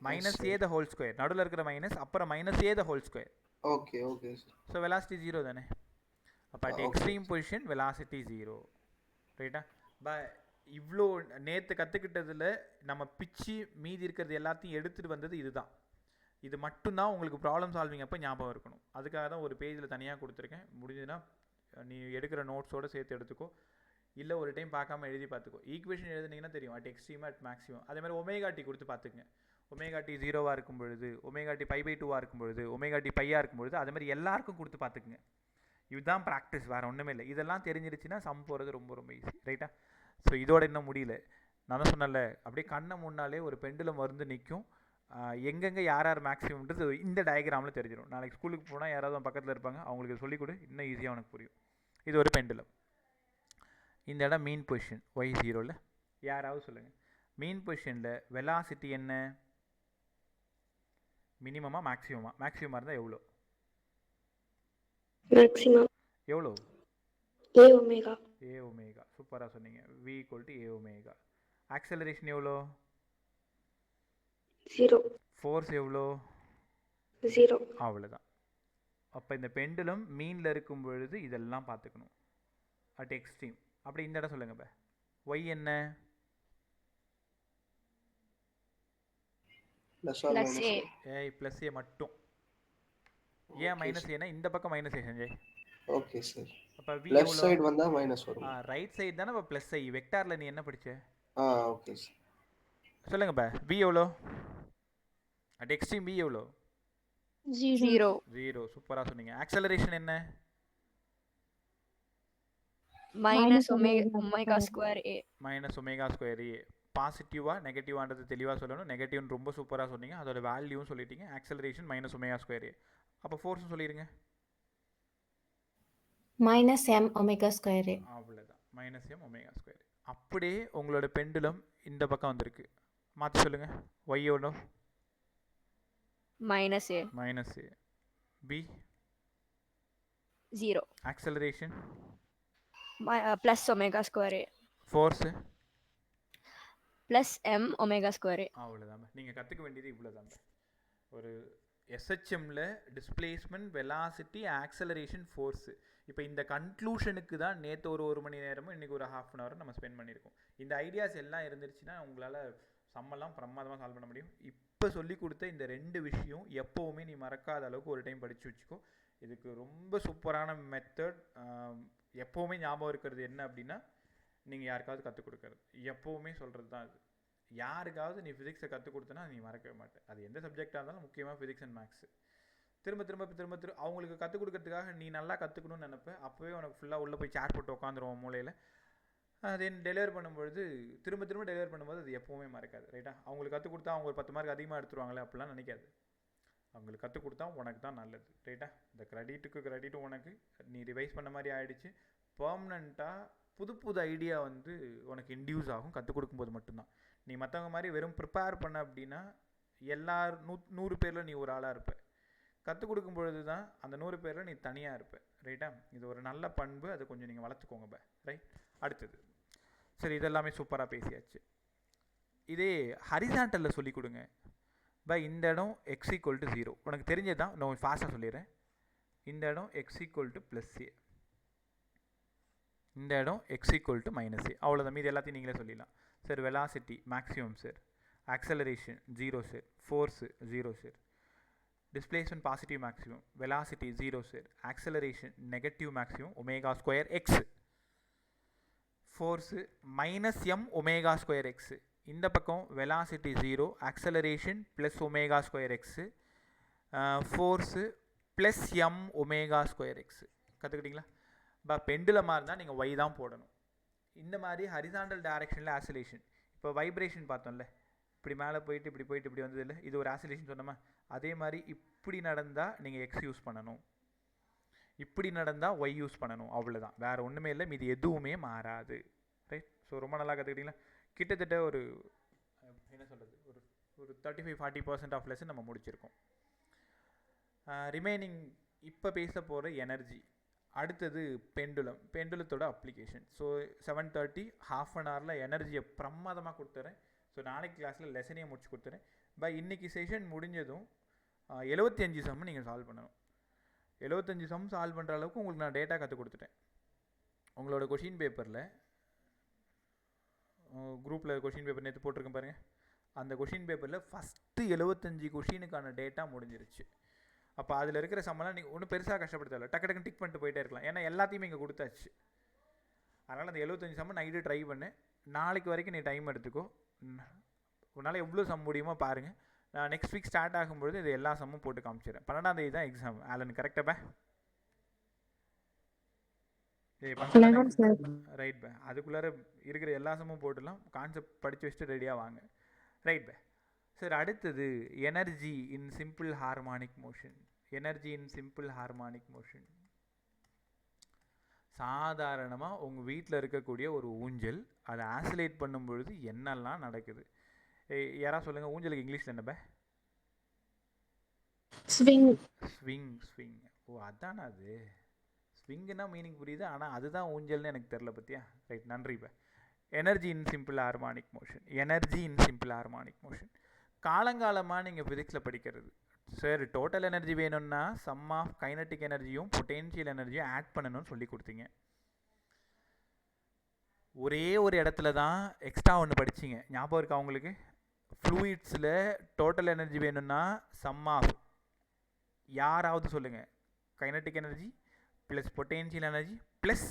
A: Minus A the whole square, நடுவில் இருக்கிற மைனஸ், அப்புறம் minus A the whole square.
D: Okay okay sir.
A: So velocity 0 தானே. அப்போ அட் எக்ஸ்ட்ரீம் பொசிஷன் வெலாசிட்டி 0. ரைட்டா? இவ்வளோ நேற்று கற்றுக்கிட்டதில் நம்ம பிச்சு மீதி இருக்கிறது எல்லாத்தையும் எடுத்துகிட்டு வந்தது இதுதான். இது மட்டும்தான் உங்களுக்கு ப்ராப்ளம் சால்விங் அப்போ ஞாபகம் இருக்கணும். அதுக்காக தான் ஒரு பேஜில் தனியாக கொடுத்துருக்கேன். முடிஞ்சதுன்னா நீ எடுக்கிற நோட்ஸோடு சேர்த்து எடுத்துக்கோ, இல்லை ஒரு டைம் பார்க்காம எழுதி பார்த்துக்கோ. ஈக்குவேஷன் எழுதுனீங்கன்னா தெரியும், அட் எக்ஸ்ட்ரீம் அட் மேக்ஸிமம். அதேமாதிரி ஒமேகா டி கொடுத்து பார்த்துக்குங்க. ஒமேகா டி 0வாக இருக்கும் பொழுது, ஒமேகா டி π/2 இருக்கும் பொழுது, ஒமேகா டி பையாக இருக்கும் பொழுது, அதேமாதிரி எல்லாருக்கும் கொடுத்து பார்த்துக்குங்க. இதுதான் ப்ராக்டிஸ், வேறு ஒன்றுமே இல்லை. இதெல்லாம் தெரிஞ்சிருச்சுன்னா சம் போகிறது ரொம்ப ரொம்ப ஈஸி. ரைட்டா? ஸோ இதோட இன்னும் முடியல. நான் தான் சொன்னல, அப்படியே கண்ணை முன்னாலே ஒரு பெண்டுலம் வந்து நிற்கும். எங்கெங்கே யார் யார் மேக்ஸிமம்ன்றது இந்த டயக்ராமில் தெரிஞ்சிடும். நாளைக்கு ஸ்கூலுக்கு போனால் யாராவது பக்கத்தில் இருப்பாங்க, அவங்களுக்கு சொல்லிக் கொடு, இன்னும் ஈஸியாக உனக்கு புரியும். இது ஒரு பெண்டுலம். இந்த இடம் மீன் பொசிஷன் y0ல். யாராவது சொல்லுங்கள், மீன் பொசிஷனில் வெலாசிட்டி என்ன? மினிமமா மேக்ஸிமமா? மேக்ஸிமமாக இருந்தால் எவ்வளோ?
C: மேக்ஸிமம்
A: எவ்வளோ?
C: ஏ ஒமேகா.
A: ஏ ஒமேகா. சூப்பராக சொன்னீங்க. v equal to a omega. Acceleration எவ்வளோ?
C: 0.
A: ஃபோர்ஸ் எவ்வளோ?
C: 0.
A: அவ்வளோதான். அப்போ இந்த பெண்டுலம் மீனில் இருக்கும் பொழுது இதெல்லாம் பார்த்துக்கணும். At extreme. அப்படி இந்த இடம் சொல்லுங்க. ஒய் என்ன? ஏய் ப்ளஸ் ஏ மட்டும். ஏன் மைனஸ் ஏன்னா இந்த பக்கம் minus A Sanjay.
D: Okay sir.
A: அப்ப v
D: லெஃப்ட் சைடு வந்தா மைனஸ் வரும்.
A: ரைட் சைடு தான. அப்ப ப்ளஸ் ஐ. வெக்டார்ல நீ என்ன படிச்ச?
D: Okay sir.
A: சொல்லுங்க பா. v எவ்வளோ? அட் எக்ஸ்ட்ரீம் v எவ்வளோ?
E: ஜீரோ.
A: ஜீரோ. சூப்பராக சொன்னீங்க. ஆக்சலரேஷன் என்ன?
E: Minus omega square A.
A: Minus omega square A. பாசிட்டிவா நெகட்டிவான்றது தெளிவாக சொல்லணும். நெகட்டிவ்னு ரொம்ப சூப்பராக சொன்னீங்க. அதோட வேல்யூவும் சொல்லிட்டீங்க. Acceleration minus omega square A. அப்போ ஃபோர்ஸும் சொல்லிடுங்க.
F: minus m omega square a.
A: அவ்வளோதான். Minus M omega square. அப்படியே உங்களோட பெண்டுலம் இந்த பக்கம் வந்திருக்கு. மாற்றி சொல்லுங்க. ஒய் எவ்வளோ?
E: Minus A.
A: Minus A. P
E: zero.
A: Acceleration
E: plus omega square A.
A: Force
E: plus M omega square A.
A: அவ்வளோதான். நீங்கள் கற்றுக்க வேண்டியது இவ்வளோதான். ஒரு எஸ்ஹெச்எம்ல டிஸ்பிளேஸ்மெண்ட், வெலாசிட்டி, ஆக்சலரேஷன், ஃபோர்ஸு. இப்போ இந்த கன்க்ளூஷனுக்கு தான் நேற்று ஒரு மணி நேரமும் இன்றைக்கி ஒரு ½ அன் ஹவர் நம்ம ஸ்பெண்ட் பண்ணியிருக்கோம். இந்த ஐடியாஸ் எல்லாம் இருந்துருச்சுன்னா உங்களால் சம்மெல்லாம் பிரமாதமாக சால்வ் பண்ண முடியும். இப்போ சொல்லி கொடுத்த இந்த 2 விஷயம் எப்போவுமே நீ மறக்காத அளவுக்கு ஒரு டைம் படித்து வச்சுக்கோ. இதுக்கு ரொம்ப சூப்பரான மெத்தட். எப்போவுமே ஞாபகம் இருக்கிறது என்ன அப்படின்னா, நீங்கள் யாருக்காவது கற்றுக் கொடுக்கறது. எப்போவுமே சொல்கிறது தான் அது. யாருக்காவது நீ ஃபிசிக்ஸை கற்றுக் கொடுத்தனா நீ மறக்கவே மாட்டேன். அது எந்த சப்ஜெக்டாக இருந்தாலும், முக்கியமாக ஃபிசிக்ஸ் அண்ட் மேக்ஸு. திரும்ப அவங்களுக்கு கற்றுக் கொடுக்கறதுக்காக நீ நல்லா கற்றுக்கணும்னு நினைப்பேன். அப்போவே உனக்கு ஃபுல்லாக உள்ளே போய் சேர் போட்டு உட்காந்துருவோம் மூலையில். தென் டெலிவர் பண்ணும்பொழுது திரும்ப டெலிவர் பண்ணும்போது அது எப்போவுமே மறக்காது. ரைட்டா? அவங்களுக்கு கற்றுக் கொடுத்தா அவங்க ஒரு 10 மார்க் அதிகமாக எடுத்துருவாங்களே அப்படிலாம் நினைக்காது. அவங்களுக்கு கற்றுக் கொடுத்தா உனக்கு தான் நல்லது. ரைட்டா? இந்த கிரெடிட்டும் உனக்கு. நீ ரிவைஸ் பண்ண மாதிரி ஆகிடுச்சு. பர்மனண்ட்டாக புது ஐடியா வந்து உனக்கு இன்டியூஸ் ஆகும் கற்றுக் கொடுக்கும்போது மட்டும்தான். நீ மற்றவங்க மாதிரி வெறும் ப்ரிப்பேர் பண்ண அப்படின்னா எல்லார் 100 பேரில் நீ ஒரு ஆளாக இருப்ப. கற்றுக் கொடுக்கும் பொழுது தான் அந்த 100 பேரில் நீ தனியாக இருப்ப. ரைட்டா? இது ஒரு நல்ல பண்பு. அதை கொஞ்சம் நீங்கள் வளர்த்துக்கோங்க. ரைட்? அடுத்தது சரி, இதெல்லாமே சூப்பராக பேசியாச்சு. இதே ஹரிசாண்டலில் சொல்லிக் கொடுங்க. இந்த இடம் x = 0 உனக்கு தெரிஞ்சதான். நான் ஃபாஸ்ட்டாக சொல்லிடுறேன். இந்த இடம் x = +a, இந்த இடம் x = -a. அவ்வளோதான். மீது எல்லாத்தையும் நீங்களே சொல்லிடலாம். Sir velocity maximum sir, acceleration 0 sir, force 0 sir, displacement positive maximum, velocity 0 sir, acceleration negative maximum ω2 x, force -m ω2 x. இந்த பக்கம் velocity 0, acceleration +ω2 x, force +m ω2 x. கற்றுக்கிட்டிங்களா? பெண்டுலமாக இருந்தால் நீங்கள் y தான் போடணும். இந்த மாதிரி ஹரிசாண்டல் டைரக்ஷனில் ஆசிலேஷன். இப்போ வைப்ரேஷன் பார்த்தோம்ல, இப்படி மேலே போயிட்டு இப்படி வந்தது இல்லை, இது ஒரு ஆசிலேஷன் சொன்னோமா? அதே மாதிரி இப்படி நடந்தால் நீங்கள் x யூஸ் பண்ணணும், இப்படி நடந்தால் y யூஸ் பண்ணணும். அவ்வளோதான், வேறு ஒன்றுமே இல்லை. மீது எதுவுமே மாறாது. ரைட்? ஸோ ரொம்ப நல்லா கற்றுக்கிட்டிங்களா? கிட்டத்தட்ட ஒரு என்ன சொல்கிறது, ஒரு 35-40% ஆஃப் லெசன் நம்ம முடிச்சிருக்கோம். ரிமைனிங் இப்போ பேச போகிற எனர்ஜி. அடுத்தது பெண்டுலத்தோட அப்ளிகேஷன். ஸோ 7:30 ½ அன் ஹவரில் எனர்ஜியை பிரமாதமாக கொடுத்துறேன். ஸோ நாளைக்கு கிளாஸில் லெசனையும் முடிச்சு கொடுத்துறேன். இன்றைக்கி செஷன் முடிஞ்சதும் 75 சம் நீங்கள் சால்வ் பண்ணணும். 75 சம் சால்வ் பண்ணுற அளவுக்கு உங்களுக்கு நான் டேட்டா கற்றுக் கொடுத்துட்டேன். உங்களோட கொஷின் பேப்பரில், குரூப்பில் கொஷின் பேப்பர் நேற்று போட்டிருக்கேன் பாருங்கள். அந்த கொஷின் பேப்பரில் ஃபஸ்ட்டு 75 கொஷினுக்கான டேட்டா முடிஞ்சிருச்சு. அப்போ அதில் இருக்கிற சம்மெல்லாம் நீங்கள் ஒன்றும் பெருசாக கஷ்டப்படுத்தல, டக்கு டிக் பண்ணிட்டு போயிட்டே இருக்கலாம். ஏன்னா எல்லாத்தையுமே இங்கே கொடுத்தாச்சு. அதனால் அந்த 75 சம்ம நைட்டு ட்ரை பண்ணு. நாளைக்கு வரைக்கும் நீ டைம் எடுத்துக்கோ. உன்னால் எவ்வளோ சம் முடியுமோ பாருங்கள். நான் நெக்ஸ்ட் வீக் ஸ்டார்ட் ஆகும்பொழுது இது எல்லா சம்மும் போட்டு காமிச்சிடுறேன். 12ஆம் தேதி தான் எக்ஸாம். ஆலன் கரெக்டாக? ரைட் பே. அதுக்குள்ளார இருக்கிற எல்லா சம்மும் போட்டுடலாம். கான்செப்ட் படித்து வச்சுட்டு ரெடியாக வாங்க. ரைட் பே. சார் அடுத்தது energy in simple harmonic motion. Energy in simple harmonic motion சாதாரணமாக உங்கள் வீட்டில் இருக்கக்கூடிய ஒரு ஊஞ்சல், அதை ஆசிலேட் பண்ணும் பொழுது என்னெல்லாம் நடக்குது? யாராவது சொல்லுங்கள், ஊஞ்சலுக்கு இங்கிலீஷில் என்ன பே?
F: ஸ்விங்.
A: ஸ்விங். ஓ அதானா அது? ஸ்விங்குன்னா மீனிங் புரியுது, ஆனால் அதுதான் ஊஞ்சல்னு எனக்கு தெரில பற்றியா? ரைட், நன்றி பே. Energy in simple harmonic motion. Energy in simple harmonic motion காலங்காலமாக நீங்கள் ஃபிசிக்ஸில் படிக்கிறது. சார் டோட்டல் எனர்ஜி வேணும்னா சம் ஆஃப் கைனட்டிக் எனர்ஜியும் பொட்டென்ஷியல் எனர்ஜியும் ஆட் பண்ணணும்னு சொல்லி கொடுத்தீங்க. ஒரே ஒரு இடத்துல தான் எக்ஸ்ட்ரா ஒன்று படிச்சிங்க, ஞாபகம் இருக்கா உங்களுக்கு? ஃப்ளூயிட்ஸில் டோட்டல் எனர்ஜி வேணும்னா சம் ஆஃப், யாராவது சொல்லுங்கள், kinetic energy plus potential energy plus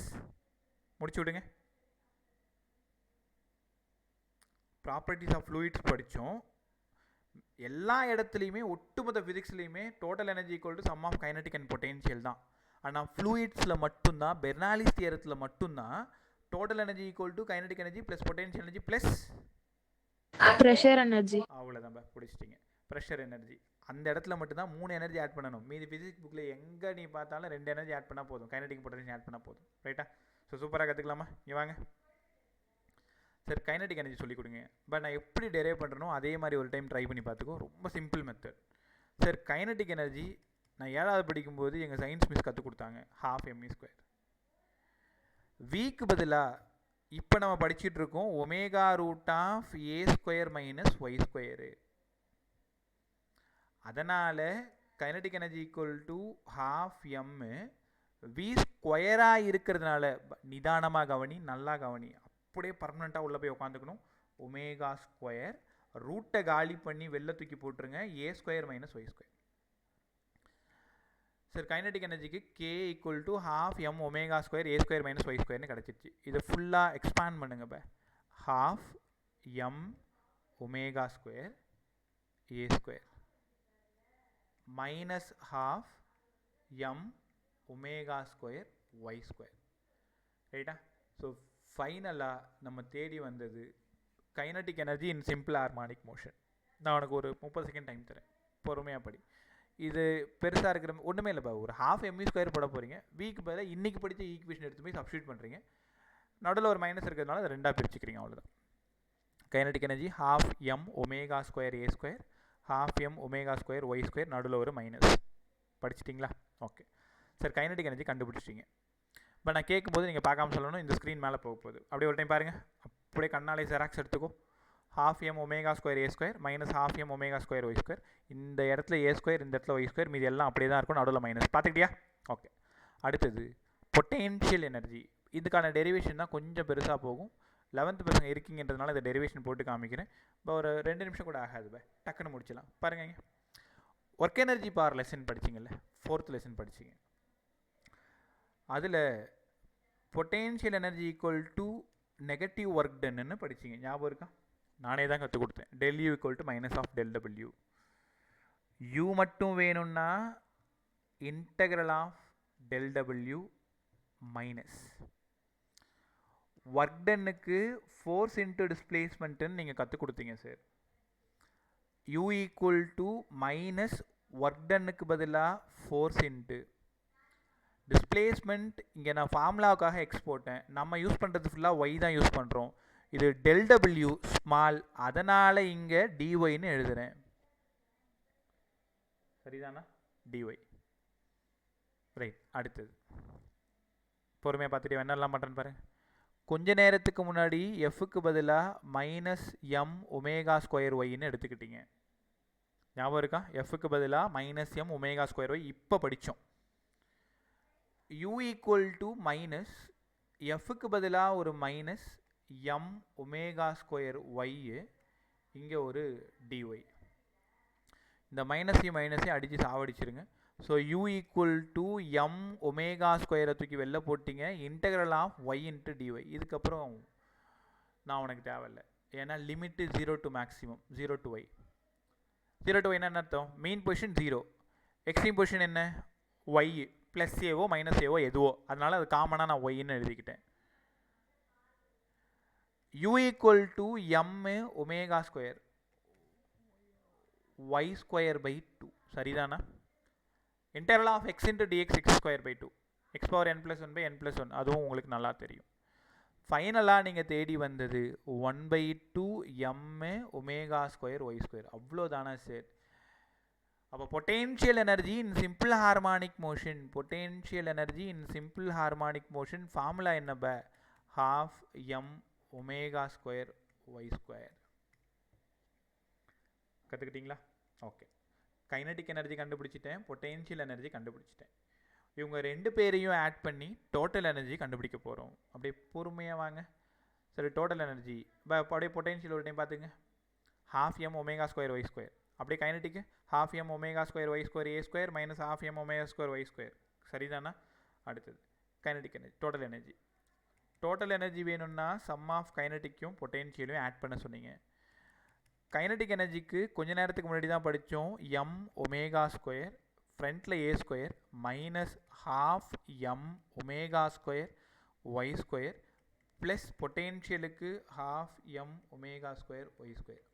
A: முடிச்சு விடுங்க. ப்ராப்பர்ட்டிஸ் ஆஃப் ஃப்ளூயிட்ஸ் படித்தோம். எல்லா இடத்துலையுமே ஒட்டுமொத்த ஃபிசிக்ஸ்லையுமே total energy equal to sum of kinetic and potential தான். ஆனால் ஃப்ளூயிட்ஸில் மட்டும்தான், பெர்னாலிஸ் தியரத்தில் மட்டும்தான் total energy equal to kinetic energy plus potential energy plus
G: pressure energy.
A: அவ்வளோதான் பிடிச்சிட்டிங்க. ப்ரெஷர் எனர்ஜி அந்த இடத்துல மட்டும்தான் 3 எனர்ஜி ஆட் பண்ணணும். மீதி ஃபிசிக்ஸ் புக்கில் எங்கே நீ பார்த்தாலும் 2 எனர்ஜி ஆட் பண்ணால் போதும், கைனடிக் பொட்டென்ஷியல் ஆட் பண்ணால் போதும். ரைட்டா? ஸோ சூப்பராக கற்றுக்கலாமா? இங்கே வாங்க சார், கைனடிக் எனர்ஜி சொல்லிக் கொடுங்க. பட் நான் எப்படி டெரைவ் பண்ணுறனோ அதே மாதிரி ஒரு டைம் ட்ரை பண்ணி பார்த்துக்கோ. ரொம்ப simple method sir. Kinetic energy நான் 7வது படிக்கும்போது எங்கள் சயின்ஸ் மிஸ் கற்றுக் கொடுத்தாங்க, 12mv². வீக்கு பதிலாக இப்போ நம்ம படிச்சுட்டு இருக்கோம் ω√A² - Y². அதனால் kinetic energy equal to 12m v² இருக்கிறதுனால, நிதானமாக கவனி, நல்லா கவனி, அப்படியே பர்மனெண்ட்டாக உள்ளே போய் உட்காந்துக்கணும். ω² ரூட்டை காலி பண்ணி வெளில தூக்கி போட்டுருங்க, A² - Y². சார் கைனடிக் எனர்ஜிக்கு K equal to 12m ω² A² - Y²ன்னு கிடச்சிருச்சு. இதை ஃபுல்லாக எக்ஸ்பேண்ட் பண்ணுங்க. 12m ω² A² minus 12m ω² Y². ரைட்டா? ஸோ ஃபைனலாக நம்ம தேடி வந்தது kinetic energy in simple harmonic motion. நான் உனக்கு ஒரு 30 செகண்ட் டைம் தரேன், பொறுமையாக படி. இது பெருசாக இருக்கிற ஒன்றுமே இல்லைப்பா, ஒரு 12mv² போட போகிறீங்க. வீக்கு பதிலாக இன்றைக்கி படித்த ஈக்குவேஷன் எடுத்து போய் சப்ஸ்டியூட் பண்ணுறீங்க. நடுவில் ஒரு மைனஸ் இருக்கிறதுனால அதை 2ஆக பிரிச்சுக்கிறீங்க, அவ்வளோதான். Kinetic energy 12m ω² A², 12m ω² Y², நடுவில் ஒரு மைனஸ். படிச்சிட்டிங்களா? ஓகே சார், கைனடிக் எனர்ஜி கண்டுபிடிச்சிட்டிங்க. பட் நான் கேட்கும்போது நீங்கள் பார்க்காம சொல்லணும், இந்த ஸ்க்ரீன் மேலே போக போகுது. அப்படியே ஒரு டைம் பாருங்கள், அப்படியே கண்ணாலே ஜெராக்ஸ் எடுத்துக்கோ. 12m ω² A² minus 12m ω² Y². இந்த இடத்துல A², இந்த இடத்துல Y², மீது எல்லாம் அப்படியே தான் இருக்கும், நடுவில் மைனஸ். பார்த்துக்கிட்டியா? ஓகே. அடுத்தது பொட்டென்ஷியல் எனர்ஜி. இதுக்கான டெரிவேஷன் தான் கொஞ்சம் பெருசாக போகும். 11th பசங்க இருக்கீங்கன்றதுனால இந்த டெரிவேஷன் போட்டு காமிக்கிறேன். இப்போ ஒரு 2 நிமிஷம் கூட ஆகாது, டக்குன்னு முடிச்சிடலாம். பாருங்க, ஒர்க் எனர்ஜி பவர் லெசன் படிச்சிங்கல்ல, 4th லெசன் படிச்சிங்க. அதில் potential energy equal to negative work டன்னு படிச்சிங்க, ஞாபகம் இருக்கா? நானே தான் கற்றுக் கொடுத்தேன். ΔU equal to minus of ΔW. U மட்டும் வேணும்னா integral of ΔW minus work டன்னுக்கு ஃபோர்ஸ் இன்ட்டு டிஸ்பிளேஸ்மெண்ட்டுன்னு நீங்கள் கற்றுக் கொடுத்தீங்க sir. U equal to minus work டன்னுக்கு பதிலாக ஃபோர்ஸ் இன்ட்டு டிஸ்பிளேஸ்மெண்ட். இங்கே நான் ஃபார்முலாவுக்காக எக்ஸ் போட்டேன், நம்ம யூஸ் பண்ணுறது ஃபுல்லாக ஒய் தான் யூஸ் பண்ணுறோம். இது ΔW ஸ்மால், அதனால் இங்கே dyன்னு எழுதுகிறேன். சரிதானா? dy. ரைட். அடுத்தது பொறுமையாக பார்த்துட்டு என்னெல்லாம் பண்ணுறேன்னு பாருங்க. கொஞ்ச நேரத்துக்கு முன்னாடி எஃப்க்கு பதிலாக மைனஸ் எம் ω² ஒய்ன்னு எடுத்துக்கிட்டீங்க, ஞாபகம் இருக்கா? எஃப்க்கு பதிலாக மைனஸ் எம் ω² ஒய் இப்போ படித்தோம். U ஈக்குவல் டு மைனஸ் எஃப்க்கு பதிலாக ஒரு மைனஸ் எம் ω² ஒய், இங்கே ஒரு dy. இந்த மைனஸையும் அடித்து சாவடிச்சிருங்க. So U equal to M ω² தூக்கி வெளில போட்டிங்க, integral of Y into dy. இதுக்கப்புறம் நான் உனக்கு தேவையில்லை, ஏன்னா limit 0 to maximum, 0 to Y. 0 to ஒய்னா என்ன அர்த்தம்? மீன் பொசிஷன் 0, எக்ஸ்ட்ரீம் பொசிஷன் என்ன? ஒய் ப்ளஸ் ஏவோ மைனஸ் ஏவோ எதுவோ, அதனால் அது காமனாக நான் ஒய்ன்னு எழுதிக்கிட்டேன். U equal to M ω² y²/2, சரிதானா? Integral of x into dx x²/2, x⁻n+1/n+1, அதுவும் உங்களுக்கு நல்லா தெரியும். ஃபைனலாக நீங்கள் தேடி வந்தது 1/2m ω² y². அவ்வளோதானா சார்? அப்போ potential energy in simple harmonic motion, potential energy in simple harmonic motion formula என்ன? 12m ω² y². கற்றுக்கிட்டிங்களா? ஓகே. கைனடிக் எனர்ஜி கண்டுபிடிச்சிட்டேன், பொட்டென்ஷியல் எனர்ஜி கண்டுபிடிச்சிட்டேன். இவங்க 2 பேரையும் ஆட் பண்ணி டோட்டல் எனர்ஜி கண்டுபிடிக்க போகிறோம். அப்படியே பொறுமையாக வாங்க. சரி, டோட்டல் எனர்ஜி அப்படியே பொட்டென்ஷியல் ஒரு டைம் பார்த்துங்க. 12m ω² y². அப்படியே கைனடிக்கு 12m ω² y² A² minus 12m ω² y². சரிதானா? அடுத்தது kinetic energy, total energy. Total energy வேணும்னா சம் ஆஃப் கைனடிக்கும் பொட்டென்ஷியலையும் ஆட் பண்ண சொன்னீங்க. கைனடிக் எனர்ஜிக்கு கொஞ்ச நேரத்துக்கு முன்னாடி தான் படித்தோம் எம் ஒமேகா ஸ்கொயர் ஃப்ரண்ட்டில் A square minus half M omega square Y square plus பொட்டென்ஷியலுக்கு half M omega square Y square.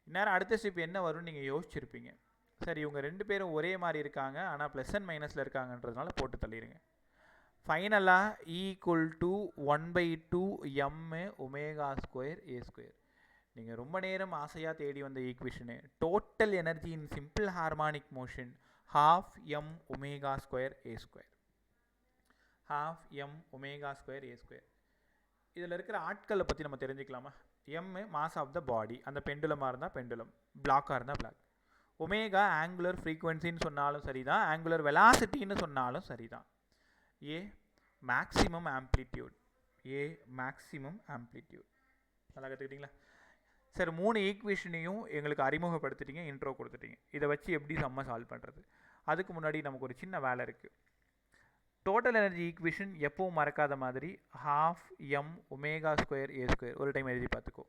A: இந்நேரம் அடுத்த ஸ்டெப் என்ன வரும்னு நீங்கள் யோசிச்சிருப்பீங்க. சரி, இவங்க ரெண்டு பேரும் ஒரே மாதிரி இருக்காங்க, ஆனால் ப்ளஸ் அண்ட் மைனஸில் இருக்காங்கன்றதுனால போட்டு தள்ளிடுங்க. ஃபைனலாக equal to 1/2 M omega square A square. நீங்கள் ரொம்ப நேரம் ஆசையாக தேடி வந்த equation total energy in simple harmonic motion half M omega square A square. Half M omega square A square. இதில் இருக்கிற ஆட்களை பற்றி நம்ம தெரிஞ்சுக்கலாமா? எம் மாஸ் ஆஃப் த பாடி, அந்த பெண்டுலமாக இருந்தால் பெண்டுலம், பிளாக்காக இருந்தால் பிளாக். ஒமேகா ஆங்குலர் ஃப்ரீக்வன்சின்னு சொன்னாலும் சரி தான், ஆங்குலர் வெலாசிட்டின்னு சொன்னாலும் சரி தான். ஏ மேக்ஸிமம் ஆம்ப்ளிடியூட், ஏ மேக்ஸிமம் ஆம்ப்ளிடியூட். நல்லா கற்றுக்கிட்டிங்களா? சரி, 3 ஈக்குவேஷனையும் எங்களுக்கு அறிமுகப்படுத்திட்டீங்க, இன்ட்ரோ கொடுத்துட்டீங்க. இதை வச்சு எப்படி செம்ம சால்வ் பண்ணுறது? அதுக்கு முன்னாடி நமக்கு ஒரு சின்ன வேலை இருக்குது. டோட்டல் எனர்ஜி ஈக்குவேஷன் எப்பவும் மறக்காத மாதிரி ஹாஃப் எம் ஒமேகா ஸ்கொயர் ஏ ஸ்கொயர் ஒரு டைம் எழுதி பார்த்துக்கோ.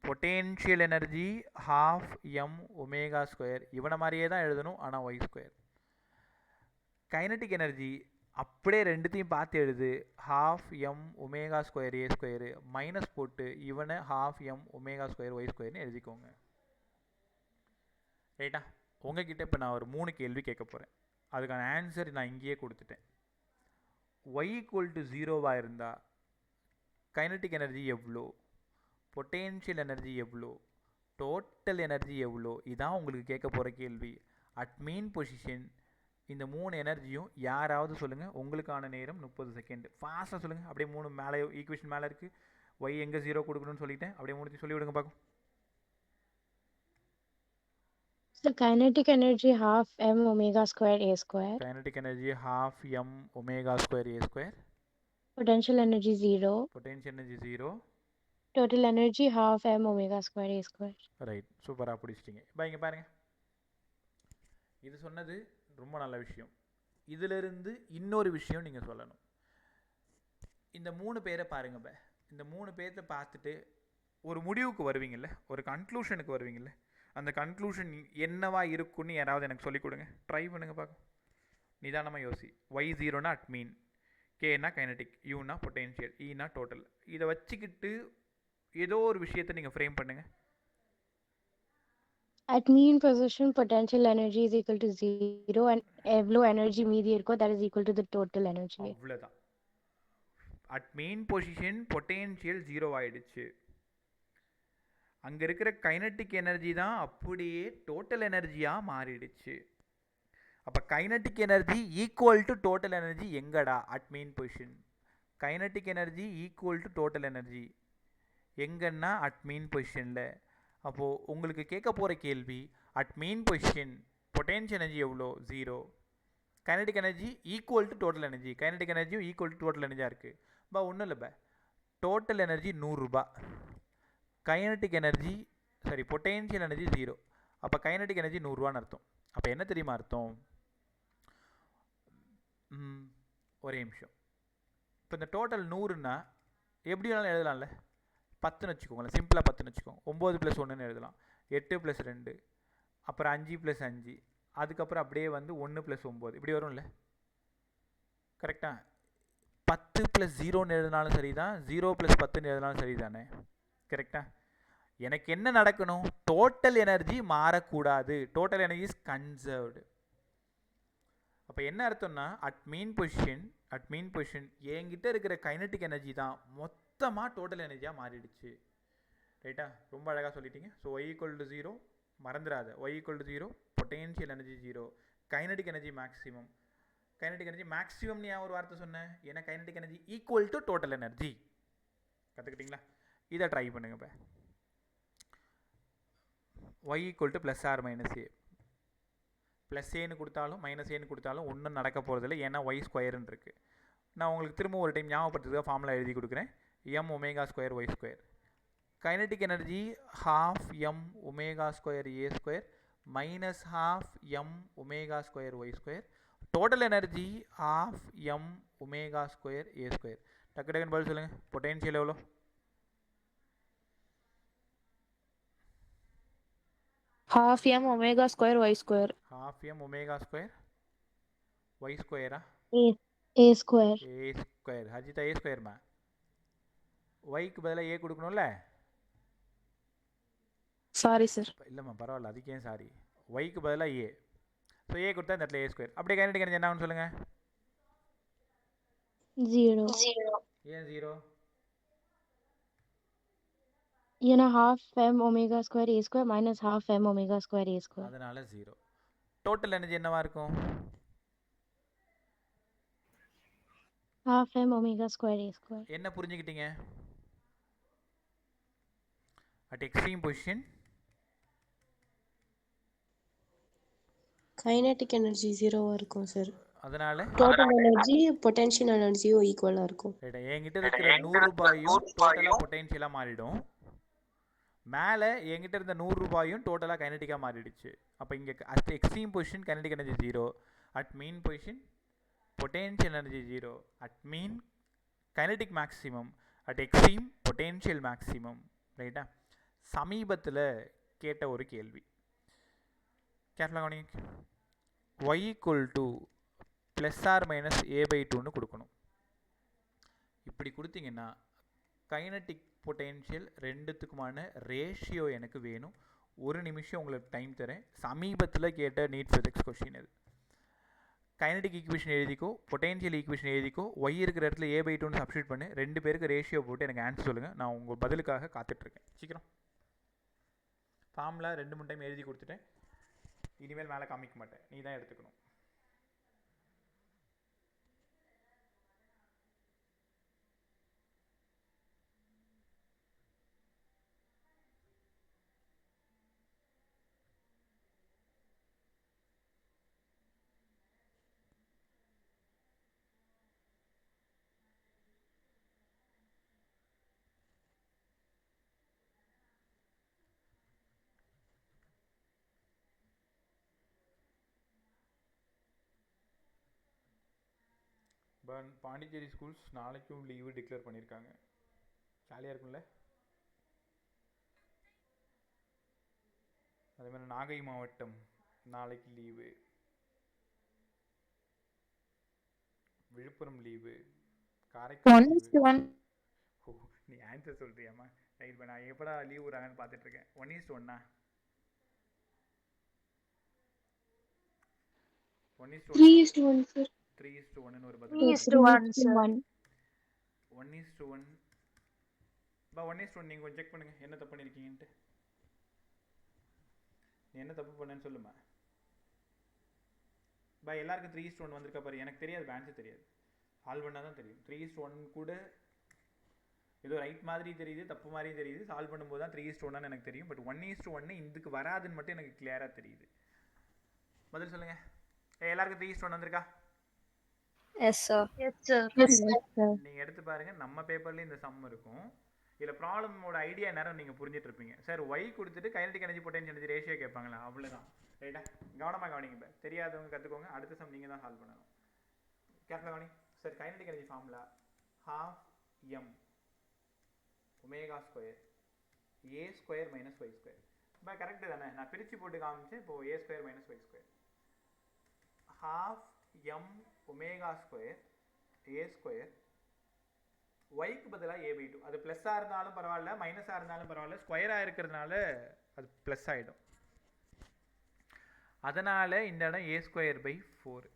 A: Potential energy half M omega square, இவனை மாதிரியே தான் எழுதணும், ஆனால் ஒய் ஸ்கொயர். கைனட்டிக் எனர்ஜி அப்படியே ரெண்டுத்தையும் பார்த்து எழுது. Half M omega square a square minus போட்டு இவனை half M omega square y ஸ்கொயர்னு எழுதிக்கோங்க. ரைட்டா? உங்ககிட்ட இப்போ நான் ஒரு 3 கேள்வி கேட்க போகிறேன். அதுக்கான ஆன்சர் நான் இங்கேயே கொடுத்துட்டேன். y ஈக்குவல் டு 0வாக இருந்தால் கைனட்டிக் எனர்ஜி எவ்வளோ, பொட்டென்ஷியல் எனர்ஜி எவ்வளோ, டோட்டல் எனர்ஜி எவ்வளோ, இதான் உங்களுக்கு கேட்க போகிற கேள்வி. அட் மீன் பொசிஷன் இந்த 3 எனர்ஜியும் யாராவது சொல்லுங்கள். உங்களுக்கான நேரம் 30 செகண்ட். ஃபாஸ்ட்டாக சொல்லுங்கள். அப்படியே 3 மேலே ஈக்குவேஷன் மேலே இருக்குது. ஒய் எங்கே 0 கொடுக்கணும்னு சொல்லிட்டேன். அப்படியே முடிச்சு சொல்லி விடுங்க பார்க்கும்.
F: So kinetic energy half m omega square a square.
A: Kinetic energy half M omega square A square.
F: Potential energy 0.
A: Potential energy 0.
F: Total energy half m omega square a square.
A: Right, சூப்பராக பிடிச்சிட்டிங்க. இப்போ இங்கே பாருங்கள், இது சொன்னது ரொம்ப நல்ல விஷயம். இதிலிருந்து இன்னொரு விஷயம் நீங்கள் சொல்லணும். இந்த 3 பேரை பாருங்க. இந்த 3 பேர்த்த பார்த்துட்டு ஒரு முடிவுக்கு வருவீங்கள்ல, ஒரு கன்க்ளூஷனுக்கு வருவீங்கள்ல, அந்த கன்க்ளூஷன் என்னவா இருக்குன்னு யாராவது எனக்கு சொல்லிக் கொடுங்க. ட்ரை பண்ணுங்க பார்க்க. நிதானமாக யோசி. ஒய் 0னா அட் மீன், கேனா கைனட்டிக், யூனா பொட்டென்ஷியல், ஈனா டோட்டல். இதை வச்சுக்கிட்டு ஏதோ ஒரு விஷயத்தை நீங்கள் ஃப்ரேம் பண்ணுங்கள்.
F: At mean position, potential energy is equal to 0 and எவ்வளோ energy மீதி இருக்கோ that is equal to the total energy.
A: அவ்வளோதான். அட் மெயின் பொசிஷன் பொட்டென்ஷியல் 0 ஆயிடுச்சு. அங்கே இருக்கிற கைனட்டிக் எனர்ஜி தான் அப்படியே டோட்டல் எனர்ஜியாக மாறிடுச்சு. அப்போ kinetic energy equal to total energy எங்கடா? At mean position. Kinetic energy equal to total energy எங்கன்னா அட் மெயின் பொசிஷனில். அப்போது உங்களுக்கு கேட்க போகிற கேள்வி, at mean position potential energy எவ்வளோ? 0. Kinetic energy equal to total energy. Kinetic எனர்ஜியும் ஈக்குவல் டு டோட்டல் எனர்ஜியாக இருக்குது. ஒன்றும் இல்லை, டோட்டல் எனர்ஜி 100 ரூபா, கைனட்டிக் எனர்ஜி பொட்டென்ஷியல் எனர்ஜி 0. அப்போ கைனட்டிக் எனர்ஜி 100 ரூபான்னு அர்த்தம். அப்போ என்ன தெரியுமா அர்த்தம்? ஒரே நிமிஷம். இப்போ இந்த டோட்டல் 100ன்னா எப்படி வேணாலும் எழுதலாம்ல. 10ன்னு வச்சுக்கோங்களேன், சிம்பிளாக 10ன்னு வச்சுக்கோங்க. 9 + 1ன்னு எழுதலாம். 8 + 2, அப்புறம் 5 + 5, அதுக்கப்புறம் அப்படியே வந்து 1 + 9 இப்படி வரும்ல. கரெக்டாக? 10 + 0ன்னு எழுதினாலும் சரி தான், 0 + 10ன்னு எழுதினாலும் சரி தானே. கரெக்டாக? எனக்கு என்ன நடக்கணும்? டோட்டல் எனர்ஜி மாறக்கூடாது. Total energy is conserved. அப்போ என்ன அர்த்தம்னா, அட் மீன் பொசிஷன் என்கிட்ட இருக்கிற கைனட்டிக் எனர்ஜி தான் மொத்தமாக டோட்டல் எனர்ஜியாக மாறிடுச்சு. ரைட்டா? ரொம்ப அழகாக சொல்லிட்டீங்க. ஸோ ஒய் ஈக்குவல் டு 0 மறந்துடாத. Y equal to 0, potential energy 0, kinetic energy maximum. Kinetic energy மேக்ஸிமம்னு ஏன் ஒரு வார்த்தை சொன்னேன்? ஏன்னா kinetic energy equal to total energy. கற்றுக்கிட்டிங்களா? இதை ட்ரை பண்ணுங்க. இப்போ y equal to +r - a. Plus ஏன்னு கொடுத்தாலும் மைனஸ் ஏன்னு கொடுத்தாலும் ஒன்றும் நடக்க போகிறதில்ல, ஏன்னா ஒய் ஸ்கொயர்னு இருக்குது. நான் உங்களுக்கு திரும்ப ஒரு டைம் ஞாபகப்படுத்துறதுக்காக ஃபார்முலா எழுதி கொடுக்குறேன். M omega square Y square. Kinetic energy ½ M omega square ஏ square minus ½ M omega square Y square. Total energy ½ M omega square ஏ ஸ்கொயர். டக்குன்னு பதில் சொல்லுங்கள். பொட்டென்ஷியல் எவ்வளோ?
G: half m omega square y square.
A: half m omega square y ஸ்கொயரா
F: A square.
A: ஏ ஸ்கொயர் ஹஜிதா ஏ ஸ்கொயர்மா ஒய்க்கு பதிலாக ஏ கொடுக்கணும்ல
G: Sorry, sir.
A: இல்லைம்மா பரவாயில்ல அதுக்கு ஏன் சாரி ஒய்க்கு பதிலாக ஏ ஸோ ஏ கொடுத்தா இந்த இடத்துல ஏ ஸ்கொயர் அப்படியே கைனடிக் எனர்ஜி என்ன ஆகும்னு சொல்லுங்கள்
F: 0.
A: ஏன் ஜீரோ
F: ஏன்னா half m omega square A square minus half m omega square A square.
A: அதனால ஜீரோ டோட்டல் எனர்ஜி என்னவா இருக்கும்
F: Half m omega square A square.
A: என்ன புரிஞ்சுக்கிட்டீங்க at extreme position
H: kinetic energy ஜீரோவா இருக்கும் சார்.
A: அதனால
H: டோட்டல் எனர்ஜி பொட்டன்ஷியல் எனர்ஜியும் ஈக்குவலா இருக்கும்.
A: ரைட்டா என்கிட்ட இருக்கிற 100 ரூபாயும் டோட்டலாக பொட்டென்ஷியலாக மாறிடும் மேலே என்கிட்ட இருந்த 100 ரூபாயும் டோட்டலாக கைனடிக்காக மாறிடுச்சு அப்போ இங்கே at extreme position kinetic energy zero at mean position potential energy zero at mean kinetic maximum at extreme potential maximum ரைட்டா சமீபத்தில் கேட்ட ஒரு கேள்வி கேட்கலாம் கவனிங்க y equal to plus or minus a/2ன்னு கொடுக்கணும் இப்படி கொடுத்தீங்கன்னா கைனட்டிக் பொட்டென்ஷியல் ரெண்டுத்துக்குமான ரேஷியோ எனக்கு வேணும் ஒரு நிமிஷம் உங்களுக்கு டைம் தரேன் சமீபத்தில் கேட்ட நீட் ஃபிசிக்ஸ் கொஸ்டின் இது கைனடிக் ஈக்குவேஷன் எழுதிக்கோ பொட்டென்ஷியல் ஈக்குவேஷன் எழுதிக்கோ ஒய் இருக்கிற இடத்துல a/2ன்னு சப்ஸ்டியூட் பண்ணி ரெண்டு பேருக்கு ரேஷியோ போட்டு எனக்கு ஆன்சர் சொல்லுங்கள் நான் உங்கள் பதிலுக்காக காத்துட்ருக்கேன் சீக்கிரம் ஃபார்முலா 2-3 டைம் எழுதி கொடுத்துட்டேன் இனிமேல் மேலே காமிக்க மாட்டேன் நீ தான் எடுத்துக்கணும் பாண்டிச்சேரி ஸ்கூல்ஸ் நாளைக்கும் லீவு டிக்ளேர் பண்ணியிருக்காங்க ஜாலியாக இருக்கும்ல அதே மாதிரி நாகை மாவட்டம் நாளைக்கு லீவு விழுப்புரம் லீவு காரைக்கால் ஓ நீ ஆன்சர் சொல்றியாம்மா ரைட் நான் எப்படா லீவ் விடுறாங்கன்னு பார்த்துட்ருக்கேன் 1:1
F: 3:1 sir.
A: 3:1 ஒரு
F: 3:1 sir.
A: 1:1 பா 1:1 நீங்கள் கொஞ்சம் செக் பண்ணுங்கள் என்ன தப்பு பண்ணியிருக்கீங்கன்ட்டு நீ என்ன தப்பு பண்ணேன்னு சொல்லுமா பா எல்லாருக்கும் 3:1 வந்திருக்கா பாரு எனக்கு தெரியாது ஆன்சர் தெரியாது சால்வ் பண்ணால் தான் தெரியும் 3:1 கூட ஏதோ ரைட் மாதிரி தெரியுது தப்பு மாதிரியும் தெரியுது சால்வ் பண்ணும்போது தான் 3:1 எனக்கு தெரியும் பட் 1:1 இதுக்கு வராதுன்னு மட்டும் எனக்கு கிளியராக தெரியுது பதில் சொல்லுங்கள் எல்லாருக்கும் 3:1 வந்திருக்கா
E: எஸ் சார்
A: நீங்கள் எடுத்து பாருங்கள் நம்ம பேப்பர்லேயும் இந்த சம் இருக்கும் இதில் ப்ராப்ளமோட ஐடியா நேரம் நீங்கள் புரிஞ்சுட்டு இருப்பீங்க சார் ஒய் கொடுத்துட்டு kinetic energy potential energy ratio கேட்பாங்களா அவ்வளோதான் ரைட்டா கவனமாக கவனிங்க தெரியாதவங்க கற்றுக்கோங்க அடுத்த சம் நீங்கள் தான் சால்வ் பண்ணணும் கேட்கலாம் கவனி sir kinetic energy formula half m omega square a square minus Y square இப்போ கரெக்டு தானே நான் பிரித்து போட்டு காமிச்சேன் இப்போது a square minus Y square half m omega square a square ஒய்க்கு பதிலாக a/2 அது ப்ளஸ்ஸாக இருந்தாலும் பரவாயில்ல மைனஸாக இருந்தாலும் பரவாயில்ல ஸ்கொயராக இருக்கிறதுனால அது ப்ளஸ் ஆகிடும் அதனால் இந்த இடம் a²/4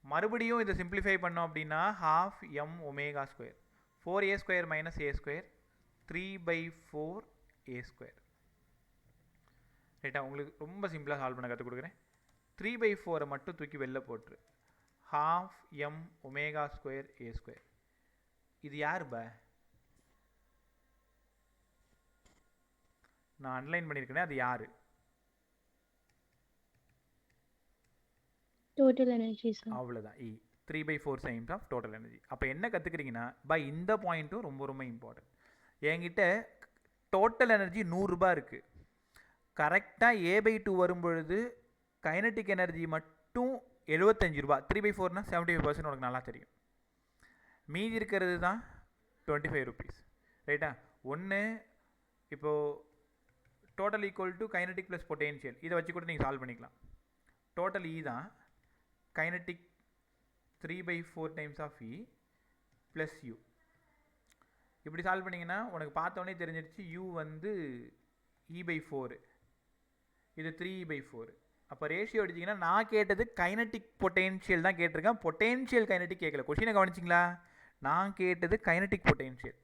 A: மறுபடியும் இதை சிம்பிளிஃபை பண்ணோம் அப்படின்னா half m omega square 4a² minus a² 3/4 a². ரைட்டா உங்களுக்கு ரொம்ப சிம்பிளாக சால்வ் பண்ண கற்றுக் கொடுக்குறேன் 3/4 மட்டும் தூக்கி வெளில போட்டுரு half m omega square a². இது யார் பா நான் அன்லைன் பண்ணியிருக்கேனே அது யார்
F: Total energy sir.
A: அவ்வளோதான் E 3/4 times of total energy. அப்போ என்ன கற்றுக்குறீங்கன்னா பை இந்த பாயிண்ட்டும் ரொம்ப ரொம்ப இம்பார்ட்டன்ட். என்கிட்ட டோட்டல் எனர்ஜி 100 ரூபாய் இருக்குது கரெக்டாக a/2 வரும்பொழுது கைனட்டிக் எனர்ஜி மட்டும் 75 ரூபா 3/4னா 75% உனக்கு நல்லா தெரியும் மீதி இருக்கிறது தான் 25 ருபீஸ் ரைட்டா ஒன்று இப்போது total equal to kinetic plus potential. இதை வச்சு கூட நீங்கள் சால்வ் பண்ணிக்கலாம். டோட்டல் இ தான் kinetic 3/4 times of E plus U. இப்படி சால்வ் பண்ணிங்கன்னா உனக்கு பார்த்தோன்னே தெரிஞ்சிருச்சு யூ வந்து E/4, இது 3E/4. அப்போ ரேஷியோ அடிச்சிங்கன்னா நான் கேட்டது கைனட்டிக் பொட்டென்ஷியல் தான் கேட்டிருக்கேன், பொட்டென்ஷியல் கைனட்டிக் கேட்கல. கொஷினை கவனிச்சிங்களா? நான் கேட்டது கைனட்டிக் பொட்டென்ஷியல்.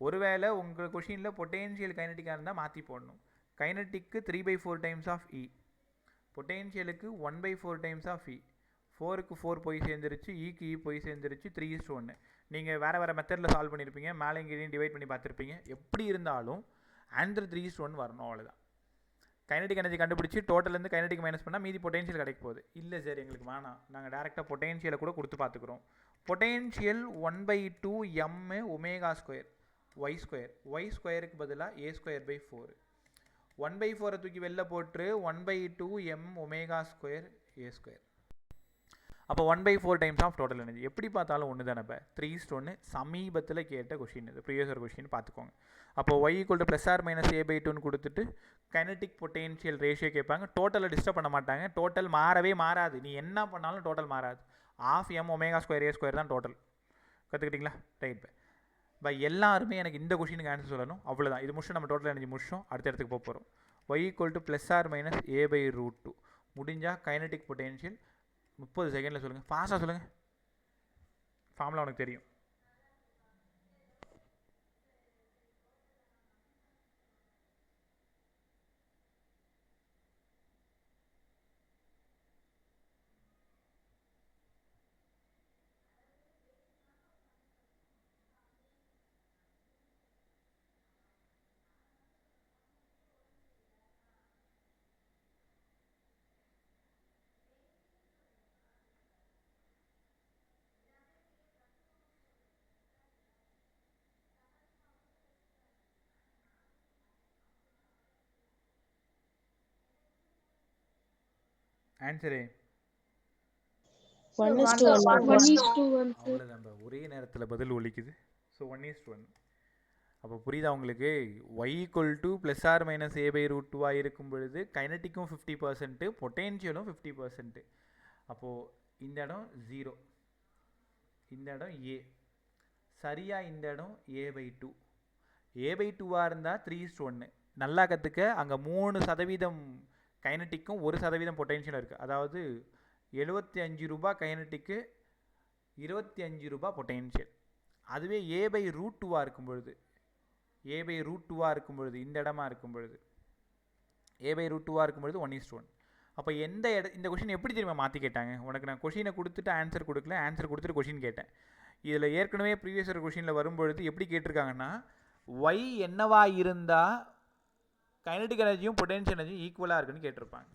A: ஒருவேளை உங்கள் கொஷினில் பொட்டென்ஷியல் கைனட்டிக்காக இருந்தால் மாற்றி போடணும். கைனட்டிக்கு 3/4 டைம்ஸ் ஆஃப் இ, பொட்டென்ஷியலுக்கு 1/4 டைம்ஸ் ஆஃப் இ. 4க்கு 4 போய் சேர்ந்துருச்சு, ஈக்கு இ போய் சேர்ந்துருச்சு, 3:1. நீங்கள் வேறு வேறு மெத்தடில் சால்வ் பண்ணியிருப்பீங்க, மேலே இங்கேயும் டிவைட் பண்ணி பார்த்துருப்பீங்க. எப்படி இருந்தாலும் ஆன்சர் 3:1 வரணும், அவ்வளோதான். கைனடிக் எனர்ஜி கண்டுபிடிச்சி டோட்டலேருந்து கைனடிக் மைனஸ் பண்ணால் மீதி பொட்டென்ஷியல் கிடைக்க போகுது. இல்லை சார் எங்களுக்கு வேணாம், நாங்கள் டேரெக்டாக பொட்டென்ஷியலை கூட கொடுத்து பார்த்துக்குறோம். பொட்டென்ஷியல் 1/2 m ω² y ஸ்கொயருக்கு பதிலாக a²/4. 1/4 தூக்கி வெளில போட்டு 1/2 m ω² a². அப்போ 1/4 டைம்ஸ் ஆஃப் டோட்டல் எனர்ஜி. எப்படி பார்த்தாலும் ஒன்று தானே. இப்போ 3:1 சமீபத்தில் கேட்ட கொஷின், இது ப்ரீவியஸ் கொஷின் பார்த்துக்கோங்க. அப்போ y = ± a/2 கொடுத்துட்டு கைனட்டிக் பொட்டென்ஷியல் ரேஷியோ கேட்பாங்க. டோட்டலை டிஸ்டர்ப் பண்ண மாட்டாங்க, டோட்டல் மாறவே மாறாது. நீ என்ன பண்ணாலும் டோட்டல் மாறாது. ½ m ω² a² தான் டோட்டல். கற்றுக்கிட்டிங்களா? ரைட். பை எல்லாருமே எனக்கு இந்த கொஷினுக்கு ஆன்சர் சொல்லணும், அவ்வளோதான். இது முடிச்சு நம்ம டோட்டல் எனர்ஜி முடிச்சோம், அடுத்த இடத்துக்கு போக போகிறோம். y = ± a/√2. முடிஞ்சால் கைனட்டிக் பொட்டென்ஷியல் 30 செகண்டில் சொல்லுங்கள், ஃபாஸ்ட்டாக சொல்லுங்கள். ஃபார்முலா உனக்கு தெரியும். ஆன்சரு
H: 1:1.
A: அவ்வளோதான். ஒரே நேரத்தில் பதில் ஒலிக்குது. ஸோ 1:1. அப்போ புரியுதா உங்களுக்கு? y = ± a/√2 இருக்கும் பொழுது கைனட்டிக்கும் 50%, பொட்டென்ஷியலும் 50%. அப்போது இந்த இடம் 0, இந்த இடம் a, சரியாக இந்த இடம் a/2. a/2 இருந்தால் 3:1. நல்லா கற்றுக்க, அங்கே 3% கைனட்டிக்கும் 1% பொட்டென்ஷியலும் இருக்குது. அதாவது 75 ரூபாய் கைனட்டிக்கு, 25 ரூபாய் பொட்டென்ஷியல். அதுவே a/√2 இருக்கும் பொழுது, a/√2 இருக்கும் பொழுது, இந்த இடமா இருக்கும் பொழுது, a/√2 இருக்கும் பொழுது 1:1. அப்போ இந்த கொஷின் எப்படி தெரியுமா மாற்றி கேட்டாங்க? உனக்கு நான் கொஷினை கொடுத்துட்டு ஆன்சர் கொடுக்கல, ஆன்சர் கொடுத்துட்டு கொஷின் கேட்டேன். இதில் ஏற்கனவே ப்ரீவியஸ் கொஷினில் வரும்பொழுது எப்படி கேட்டிருக்காங்கன்னா, y என்னவா இருந்தால் கைனட்டிக் எனர்ஜியும் பொட்டென்ஷியல் எனர்ஜியும் ஈக்குவலாக இருக்குன்னு கேட்டிருப்பாங்க.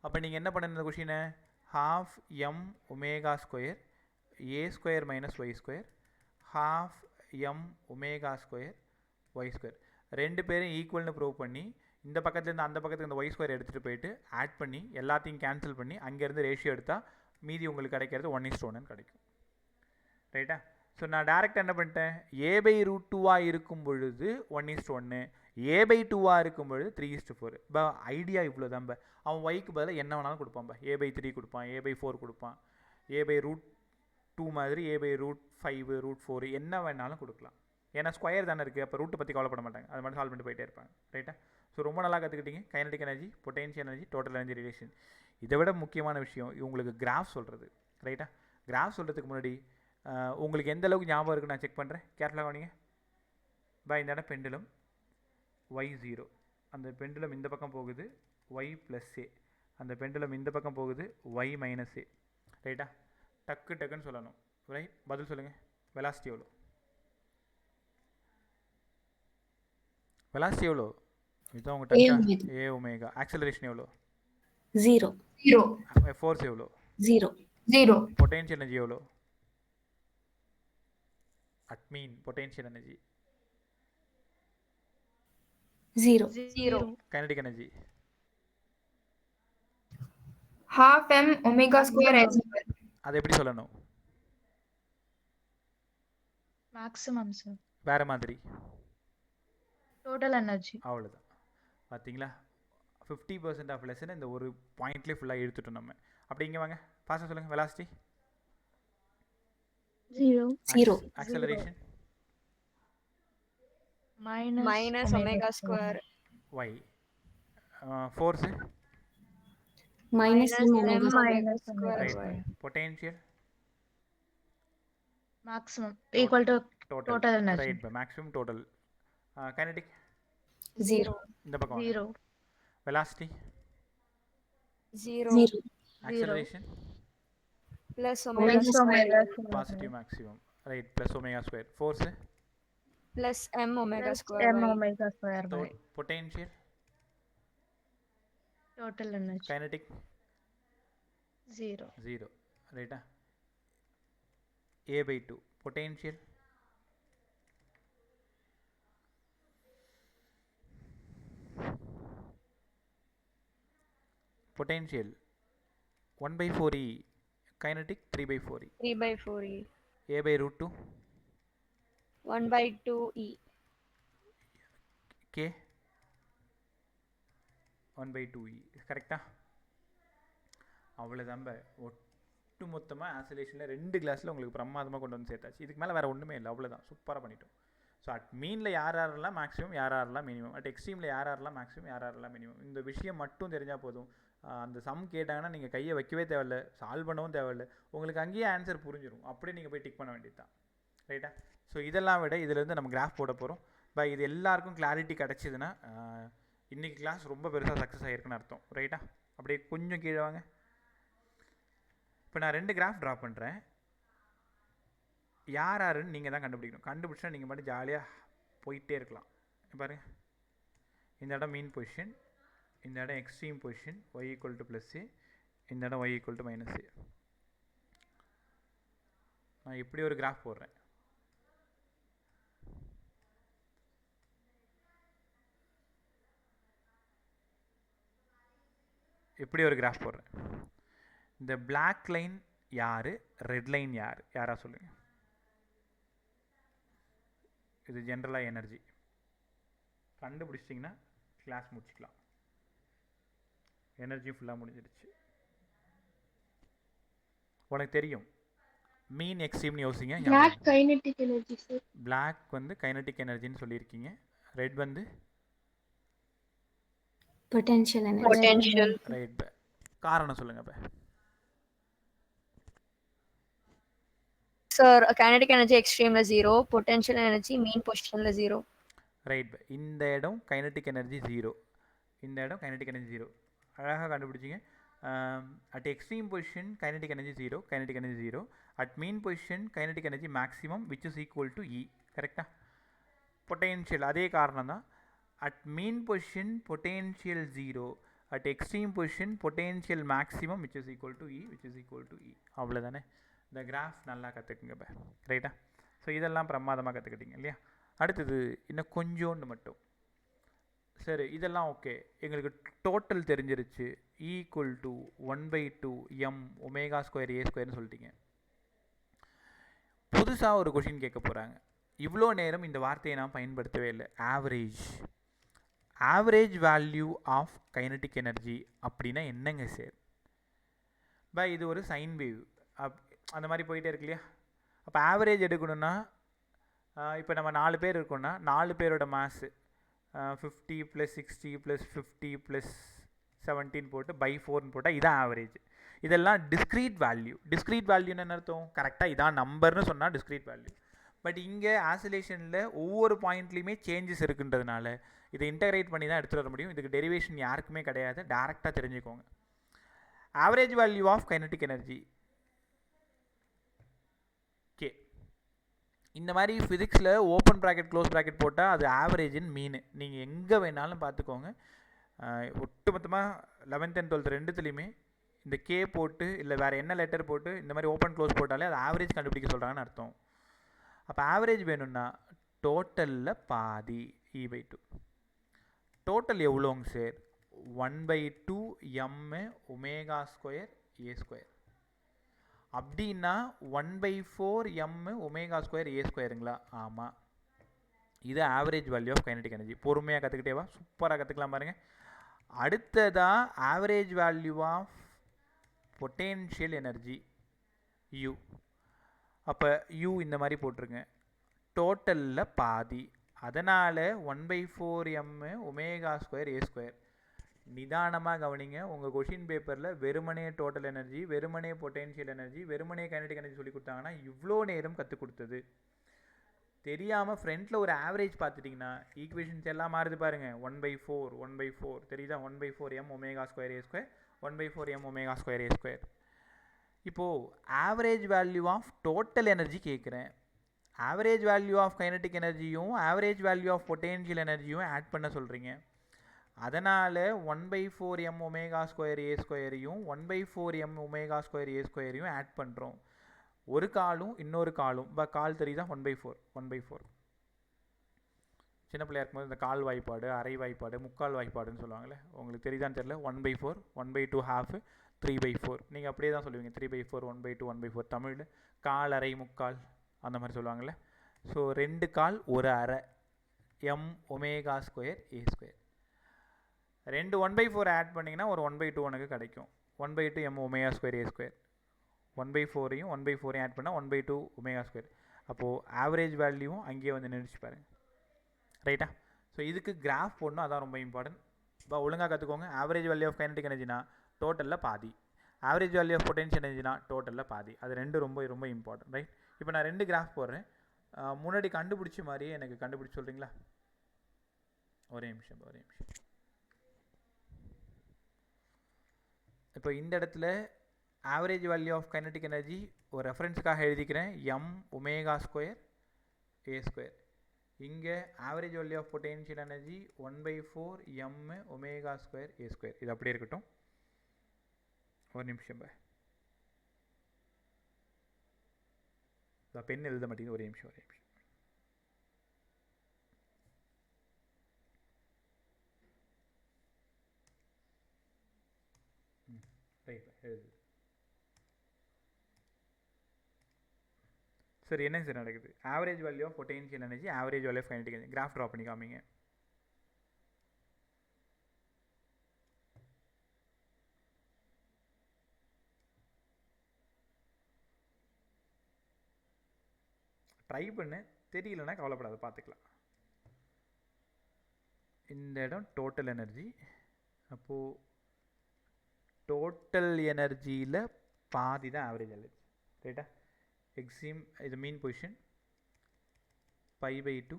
A: அப்போ நீங்கள் என்ன பண்ண இந்த கொஷினை ½ m ω² a² - y², ½ m ω² y². ரெண்டு பேரும் ஈக்குவல்னு ப்ரூவ் பண்ணி இந்த பக்கத்துலேருந்து அந்த பக்கத்துக்கு இந்த y² எடுத்துகிட்டு போயிட்டு ஆட் பண்ணி எல்லாத்தையும் கேன்சல் பண்ணி அங்கேருந்து ரேஷியோ எடுத்தால் மீதி உங்களுக்கு கிடைக்கிறது 1:1 கிடைக்கும். ரைட்டா? ஸோ நான் டேரெக்டாக என்ன பண்ணிட்டேன், a/√2 இருக்கும் பொழுது 1:1, a/2 இருக்கும் பொழுது 3:4. இப்போ ஐடியா இவ்வளோ தான். அவன் ஒய்க்கு பதிலாக என்ன வேணாலும் கொடுப்பான். a/3 கொடுப்பான், a/4 கொடுப்பான், a/√2 மாதிரி a/√5 √4 என்ன வேணாலும் கொடுக்கலாம். ஏன்னா ஸ்கொயர் தானே இருக்குது, அப்போ ரூட்டை பற்றி கவலைப்பட மாட்டாங்க, அது மட்டும் சால்வ் பண்ணிட்டு போயிட்டே இருப்பாங்க. ரைட்டா? ஸோ ரொம்ப நல்லா கற்றுக்கிட்டீங்க kinetic energy, potential energy, total energy relation. இதை விட முக்கியமான விஷயம் உங்களுக்கு கிராஃப் சொல்கிறது. ரைட்டா? கிராஃப் சொல்கிறதுக்கு முன்னாடி உங்களுக்கு எந்த அளவுக்கு ஞாபகம் இருக்குன்னு நான் செக் பண்ணுறேன். கேர்ஃபுல்லாக கவனிங்க. இந்த இடம் பெண்டுலம் y0, அந்த பெண்டுலம் இந்த பக்கம் போகுது y+a, அந்த பெண்டுலம் இந்த பக்கம் போகுது y-a. ரைட்டா? டக்குன்னு சொல்லணும். ரைட்? பதில் சொல்லுங்கள். வெலாசிட்டி எவ்வளோ? வெலாசிட்டி எவ்வளோ? இதுதான் உங்கள் டச். a⍵. ஆக்சலரேஷன் எவ்வளோ?
H: 0.
A: ஃபோர்ஸ் எவ்வளோ?
H: 0.
A: பொட்டென்ஷியல் எனர்ஜி எவ்வளோ? Admin potential energy
H: 0.
A: Kinetic energy
I: ½ m ω² a².
A: அது எப்படி சொல்லணும்?
G: Maximum sir.
A: வேற மாதிரி.
G: Total energy.
A: அவ்வளோதான். பார்த்தீங்களா 50% ஆஃப் லெசன் இந்த ஒரு பாயிண்ட்லேயே ஃபுல்லாக எடுத்துட்டோம் நம்ம. அப்படி இங்கே வாங்க ஃபாஸ்ட்டாக சொல்லுங்கள். Velocity,
H: 0
A: acceleration,
E: minus omega square
A: y, force,
H: minus m
E: m
H: omega
E: omega square
A: right,
E: y.
A: Potential,
F: Maximum equal to total energy.
A: Right, maximum total, kinetic
H: 0
A: இந்த பக்கம் வாங்க.
F: 0.
A: Velocity,
E: 0
H: 0
A: acceleration,
E: plus
H: omega
E: omega
F: Plus
E: square
F: omega
A: positive maximum, right, plus omega square, force,
E: plus m omega
F: plus
E: square
F: m
E: y.
F: omega square by
A: potential,
F: total energy.
A: Kinetic
F: 0.
A: 0, ரைட்டா. A/2 potential, potential 1/4E, kinetic 3/4E,
E: 3/4 e.
A: A/√2,
E: 1/2 e.
A: K 1/2E, கரெக்டா? அவ்வளோதான். ஒட்டு மொத்தமாக ஆசோலேஷனில் 2 கிளாஸில் உங்களுக்கு பிரமாதமாக கொண்டு வந்து சேர்த்தாச்சு. இதுக்கு மேலே வேறு ஒன்றுமே இல்லை. அவ்வளோதான், சூப்பராக பண்ணிட்டோம். ஸோ அட் மீனில் யாரெல்லாம் மேக்ஸிமம், யாரெல்லாம் மினிமம், அட் எக்ஸ்ட்ரீமில் யாரெல்லாம் மேக்ஸிமம், யாரெல்லாம் மினிமம், இந்த விஷயம் மட்டும் தெரிஞ்சால் போதும். அந்த சம் கேட்டாங்கன்னா நீங்கள் கையை வைக்கவே தேவையில்ல, சால்வ் பண்ணவும் தேவையில்ல, உங்களுக்கு அங்கேயே ஆன்சர் புரிஞ்சிடும். அப்படியே நீங்கள் போய் டிக் பண்ண வேண்டியது தான், ரைட்டா? ஸோ இதெல்லாம் விட இதிலேருந்து நம்ம கிராஃப் போட போகிறோம். இது எல்லாருக்கும் கிளாரிட்டி கிடச்சிதுன்னா இன்றைக்கி கிளாஸ் ரொம்ப பெருசாக சக்ஸஸ் ஆகிருக்குன்னு அர்த்தம், ரைட்டா? அப்படியே கொஞ்சம் கீழே வாங்க. இப்போ நான் 2 கிராஃப் ட்ரா பண்ணுறேன். யாருன்னு நீங்கள் தான் கண்டுபிடிக்கணும். கண்டுபிடிச்சா நீங்கள் மட்டும் ஜாலியாக போயிட்டே இருக்கலாம். பாருங்க, இந்த இடம் மீன் பொசிஷன், இந்த இடம் extreme position, y equal to +a, இந்த இடம் y ஈக்குவல் டு -a. நான் இப்படி ஒரு கிராஃப் போடுறேன். இப்படி ஒரு கிராஃப் போடுறேன். இந்த பிளாக் லைன் யார், ரெட் லைன் யார், யாரா சொல்லுங்கள்? இது ஜென்ரலாக எனர்ஜி. கண்டுபிடிச்சிட்டிங்கன்னா கிளாஸ் முடிச்சுக்கலாம். எனர்ஜி ஃபுல்லாக முடிஞ்சிடுச்சு. உனக்கு தெரியும் மீன் எக்ஸ்ட்ரீம்னு யோசிங்க.
C: Black kinetic energy, sir.
A: Black வந்து கைனடிக் எனர்ஜின்னு சொல்லியிருக்கீங்க. ரெட் வந்து
H: potential energy
E: Potential.
A: ரைட். காரணம் சொல்லுங்க. இப்போ
E: Sir, kinetic energy extreme la 0, potential energy mean position la 0.
A: Right. இந்த இடம் கைனடிக் எனர்ஜி 0, இந்த இடம் கைனடிக் எனர்ஜி 0. அழகாக கண்டுபிடிச்சிங்க. At extreme position kinetic energy 0, kinetic energy 0. At mean position kinetic energy maximum which is equal to E, கரெக்டாக? பொட்டென்ஷியல் அதே காரணம் தான். At mean position potential 0, at extreme position potential maximum which is equal to E, which is equal to E. அவ்வளோதானே? இந்த கிராஃப் நல்லா கற்றுக்குங்க இப்போ, ரைட்டா? ஸோ இதெல்லாம் பிரமாதமாக கற்றுக்கிட்டீங்க இல்லையா? அடுத்தது இன்னும் கொஞ்சோண்டு மட்டும். சரி, இதெல்லாம் ஓகே, எங்களுக்கு டோட்டல் தெரிஞ்சிருச்சு. Equal to 1/2 m omega square a ஸ்கொயர்னு சொல்லிட்டீங்க. புதுசாக ஒரு கொஷின் கேட்க போகிறாங்க. இவ்வளோ நேரம் இந்த வார்த்தையை நான் பயன்படுத்தவே இல்லை. Average, average value of kinetic energy அப்படின்னா என்னங்க சார்? இது ஒரு சைன் வேவ் அந்த மாதிரி போயிட்டே இருக்கு இல்லையா? அப்போ ஆவரேஜ் எடுக்கணும்னா இப்போ நம்ம 4 பேர் இருக்கோம்னா 4 பேரோட மாஸு 50 + 60 + 50 + 17 போட்டு /4ன்னு போட்டால் இதான் ஆவரேஜ். இதெல்லாம் டிஸ்க்ரீட் வேல்யூ. டிஸ்க்ரீட் வேல்யூன்னு என்ன அர்த்தம்? கரெக்டாக இதான் நம்பர்னு சொன்னால் டிஸ்க்ரீட் வேல்யூ. பட் இங்கே ஆசிலேஷனில் ஒவ்வொரு பாயிண்ட்லேயுமே சேஞ்சஸ் இருக்குன்றதுனால இதை இன்டகிரேட் பண்ணி தான் எடுத்துகிட்டு வர முடியும். இதுக்கு டெரிவேஷன் யாருக்குமே கிடையாது, டேரெக்டாக தெரிஞ்சுக்கோங்க. Average value of kinetic energy K. இந்த மாதிரி ஃபிசிக்ஸில் ஓப்பன் ப்ராக்கெட் க்ளோஸ் ப்ராக்கெட் போட்டால் அது ஆவரேஜின் மீன். நீங்கள் எங்கே வேணாலும் பார்த்துக்கோங்க. ஒட்டுமொத்தமாக 11th and 12th ரெண்டுத்துலேயுமே இந்த கே போட்டு இல்லை வேறு என்ன லெட்டர் போட்டு இந்த மாதிரி ஓப்பன் க்ளோஸ் போட்டாலே அது ஆவரேஜ் கண்டுபிடிக்க சொல்கிறாங்கன்னு அர்த்தம். அப்போ ஆவரேஜ் வேணும்னா டோட்டலில் பாதி E/2. டோட்டல் எவ்வளோங்க sir? 1/2 m omega square a square. அப்படின்னா 1/4 m ஒமேகா ஸ்கொயர் a ஸ்கொயருங்களா? ஆமாம். இது average value of kinetic energy. பொறுமையாக கற்றுக்கிட்டேவா, சூப்பராக கற்றுக்கலாம் பாருங்கள். அடுத்ததாக average value of potential energy U. அப்போ U இந்த மாதிரி போட்டிருங்க, டோட்டலில் பாதி. அதனால் 1/4m ஒமேகா ஸ்கொயர் ஏ ஸ்கொயர். நிதானமாக கவனிங்க, உங்கள் கொஷின் பேப்பரில் வெறுமனே டோட்டல் எனர்ஜி, வெறுமனே பொட்டென்ஷியல் எனர்ஜி, வெறுமனே கைனடிக் எனர்ஜி சொல்லி கொடுத்தாங்கன்னா இவ்வளோ நேரம் கற்றுக் கொடுத்தது தெரியாமல் ஃப்ரண்ட்டில் ஒரு ஆவரேஜ் பார்த்துட்டிங்கன்னா ஈக்குவேஷன்ஸ் எல்லாம் மாறுது பாருங்கள். 1/4 தெரியுதா, 1/4m ஒமேகா ஸ்கொயர் ஏ ஸ்கொயர், 1/4m ஒமேகா ஸ்கொயர் ஏ ஸ்கொயர். இப்போது average value of total energy கேட்குறேன். ஆவரேஜ் வேல்யூ ஆஃப் கைனடிக் எனர்ஜியும் ஆவரேஜ் வேல்யூ ஆஃப் பொட்டென்ஷியல் எனர்ஜியும் ஆட் பண்ண சொல்கிறீங்க. அதனால் 1/4m ஒமேகா ஸ்கொயர் ஏ ஸ்கொயரையும் 1/4m ஒமேகா ஸ்கொயர் ஏ ஸ்கொயரையும் ஆட் பண்ணுறோம். ஒரு காலும் இன்னொரு காலும், கால் தெரியுதா, 1/4 சின்ன பிள்ளையா இருக்கும்போது இந்த கால் வாய்ப்பாடு, அரை வாய்ப்பாடு, முக்கால் வாய்ப்பாடுன்னு சொல்லுவாங்களே, உங்களுக்கு தெரியுதான்னு தெரியல. 1/4, 1/2 ஹாஃப், 3/4. நீங்கள் அப்படியே தான் சொல்லுவீங்க, 3/4, 1/2, 1/4. தமிழில் கால், அரை, முக்கால் அந்த மாதிரி சொல்லுவாங்கள்ல. ஸோ 2 கால் 1 அரை m ஒமேகா ஸ்கொயர் ஏ ஸ்கொயர். 2 1/4 ஆட் பண்ணிங்கன்னா ஒரு 1/2 உனக்கு கிடைக்கும். 1/2m ஒமேகா ஸ்கொயர் ஏ ஸ்கொயர். 1/4ஐயும் 1/4ஐயும் ஆட் பண்ணால் 1/2 ஒமேகா ஸ்கொயர். அப்போது ஆவரேஜ் வேல்யூவும் அங்கேயே வந்து நினச்சி பாருங்க, ரைட்டா? ஸோ இதுக்கு கிராஃப் போடணும், அதான் ரொம்ப இம்பார்ட்டன்ட். இப்போ ஒழுங்காக கற்றுக்கோங்க. ஆவரேஜ் வேல்யூ ஆஃப் கைனடிக் எனர்ஜினா டோட்டலில் பாதி, ஆவரேஜ் வேல்யூ ஆஃப் பொட்டென்ஷியல் எனர்ஜினா டோட்டலில் பாதி. அது ரெண்டு ரொம்ப ரொம்ப இம்பார்ட்டன்ட், ரைட்? இப்போ நான் 2 கிராஃப் போடுறேன். முன்னாடி கண்டுபிடிச்ச மாதிரியே எனக்கு கண்டுபிடிச்சி சொல்கிறீங்களா? ஒரே நிமிஷம். இப்போ இந்த இடத்துல average value of kinetic energy ஒரு ரெஃபரன்ஸுக்காக எழுதிக்கிறேன், m ஒமேகா ஸ்கொயர் ஏ ஸ்கொயர். இங்கே average value of potential energy 1/4m omega square A square. இது அப்படியே இருக்கட்டும். ஒரு நிமிஷம், பென் எழுத மாட்டேங்குது. ஒரே நிமிஷம். எழுது. சரி, என்ன சார் நடக்குது? Average value of potential energy, average value of kinetic energy. Graph draw பண்ணி காமிங்க. ட்ரை பண்ணு, தெரியலன்னா கவலைப்படாத, பார்த்துக்கலாம். இந்த இடம் டோட்டல் எனர்ஜி. அப்போது டோட்டல் எனர்ஜியில் பாதி தான் ஆவரேஜ் எனர்ஜி, ரைட்டா? எக்ஸீம் இது மீன் பொசிஷன் π/2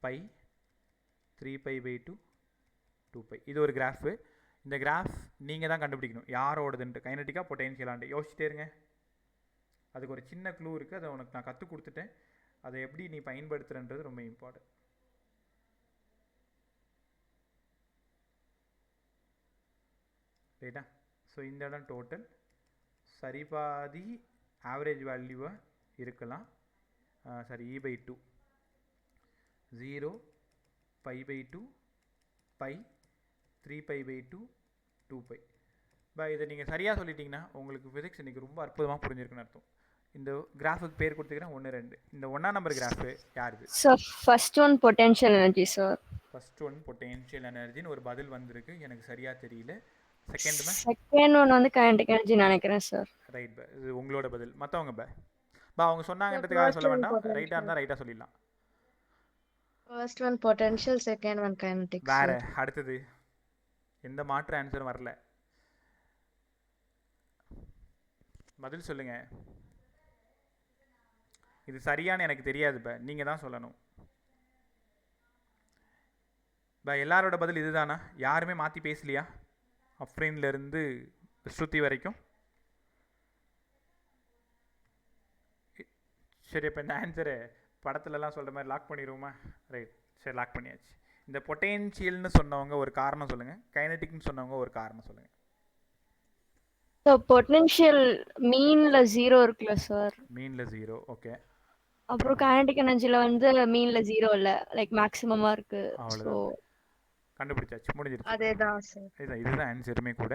A: π 3π/2 2π. இது ஒரு கிராஃபு. இந்த கிராஃப் நீங்கள் தான் கண்டுபிடிக்கணும் யாரோடதுன்ட்டு, கைனடிக்கா பொட்டென்ஷியலான்ட்டு யோசிச்சுட்டே இருங்க. அதுக்கு ஒரு சின்ன க்ளூ இருக்குது, அதை உனக்கு நான் கற்றுக் கொடுத்துட்டேன். அதை எப்படி நீ பயன்படுத்துகிறன்றது ரொம்ப இம்பார்ட்டன்ட், ரைட்டா? ஸோ இந்த இடம் டோட்டல் சரிபாதி ஆவரேஜ் வேல்யூவாக இருக்கலாம். Sorry, E/2 0 π/2 π 3π/2 2π. இதை நீங்கள் சரியாக சொல்லிட்டீங்கன்னா உங்களுக்கு ஃபிசிக்ஸ் இன்றைக்கி ரொம்ப அற்புதமாக புரிஞ்சிருக்குன்னு அர்த்தம். இந்த கிராஃபுக்கு பேர் கொடுத்துக்கிறேன் 1 2. இந்த 1ஆம் நம்பர் கிராஃபு யாருது?
E: Sir first one potential energy sir.
A: First one potential எனர்ஜின்னு ஒரு பதில் வந்திருக்கு, எனக்கு சரியாக தெரியல.
E: செகண்ட் ஒன் வந்து கைனடிக் எனர்ஜி நினைக்கிறேன் சார்.
A: ரைட், இது உங்களோட பதில். மற்றவங்க அவங்க சொன்னாங்கன்றதுக்காக சொல்ல வேண்டாம், ரைட்டாக இருந்தால் ரைட்டாக சொல்லிடலாம்.
C: First one potential, second one kinetic.
A: வேற அடுத்தது எந்த மாற்று ஆன்சரும் வரல. பதில் சொல்லுங்க. இது சரியானு எனக்கு தெரியாது, நீங்கள் தான் சொல்லணும். எல்லாரோட பதில் இதுதானா? யாருமே மாற்றி பேசலையா? அஃப்ரீன்லேருந்து ஸ்ருதி வரைக்கும். சரி, இப்போ இந்த ஆன்சரு படத்துலலாம் சொல்கிற மாதிரி லாக் பண்ணிடுவோமா? ரைட், சரி, லாக் பண்ணியாச்சு. இந்த பொட்டென்ஷியல்னு சொன்னவங்க ஒரு காரணம் சொல்லுங்கள், கைனடிக்னு சொன்னவங்க ஒரு காரணம் சொல்லுங்கள்.
E: ஸோ பொட்டென்ஷியல் மீனில் 0 இருக்குல்ல சார்?
A: மீனில் 0, ஓகே.
E: அப்புறம் கைனடிக் எனர்ஜியில் வந்து மீனில் 0 இல்லை, லைக் மேக்ஸிமமாக இருக்குது.
A: அவ்வளோதான், கண்டுபிடிச்சாச்சு, முடிஞ்சிருச்சு.
C: அதேதான் சார்,
A: இதுதான் ஆன்சருமே கூட.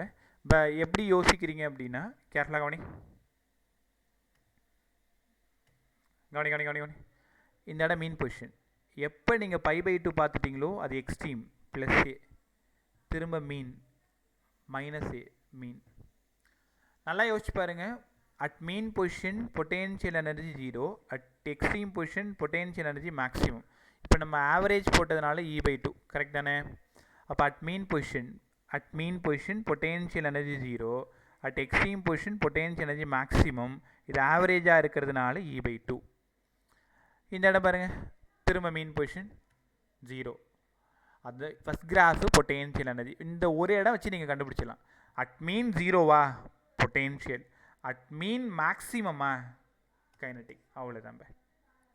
A: எப்படி யோசிக்கிறீங்க அப்படின்னா, கேர்ஃபுல்லாக கவனி. இந்த இடம் மீன் பொசிஷன், எப்போ நீங்கள் π/2 பார்த்துட்டிங்களோ அது எக்ஸ்ட்ரீம் ப்ளஸ் ஏ, திரும்ப மீன் மைனஸ் ஏ மீன். நல்லா யோசிச்சு பாருங்கள். At mean position potential energy 0, at extreme position potential energy maximum. இப்போ நம்ம ஆவரேஜ் போட்டதுனால E/2 கரெக்ட் தானே? அப்போ at mean position potential energy 0, at extreme position potential energy maximum. இது ஆவரேஜாக இருக்கிறதுனால E/2. இந்த இடம் பாருங்கள், திரும்ப மீன் பொசிஷன் 0. அது ஃபஸ்ட் கிராஃபு பொட்டென்ஷியல் எனர்ஜி. இந்த ஒரு இடம் வச்சு நீங்கள் கண்டுபிடிச்சிடலாம். அட் மீன் 0வா பொட்டென்ஷியல், அட் மீன் மேக்ஸிமமா கைனட்டிக். அவ்வளோதான்.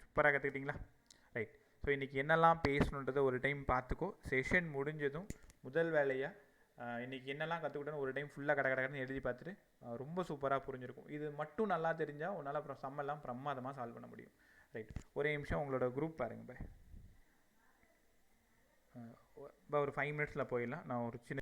A: சூப்பராக கற்றுக்கிட்டிங்களா? ரைட். ஸோ இன்றைக்கி என்னெல்லாம் பேசணுன்றதை ஒரு டைம் பார்த்துக்கோ. செஷன் முடிஞ்சதும் முதல் வேலையாக இன்றைக்கி என்னெல்லாம் கற்றுக்கிட்டோன்னு ஒரு டைம் ஃபுல்லாக கடன்னு எழுதி பார்த்துட்டு ரொம்ப சூப்பராக புரிஞ்சிருக்கும். இது மட்டும் நல்லா தெரிஞ்சால் உன்னால் அப்புறம் சம்மெல்லாம் பிரமாதமாக சால்வ் பண்ண முடியும். ரைட். ஒரே நிமிஷம் உங்களோட குரூப் பாருங்கள். ஒரு 5 மினிட்ஸில் போயிடலாம். நான் ஒரு சின்ன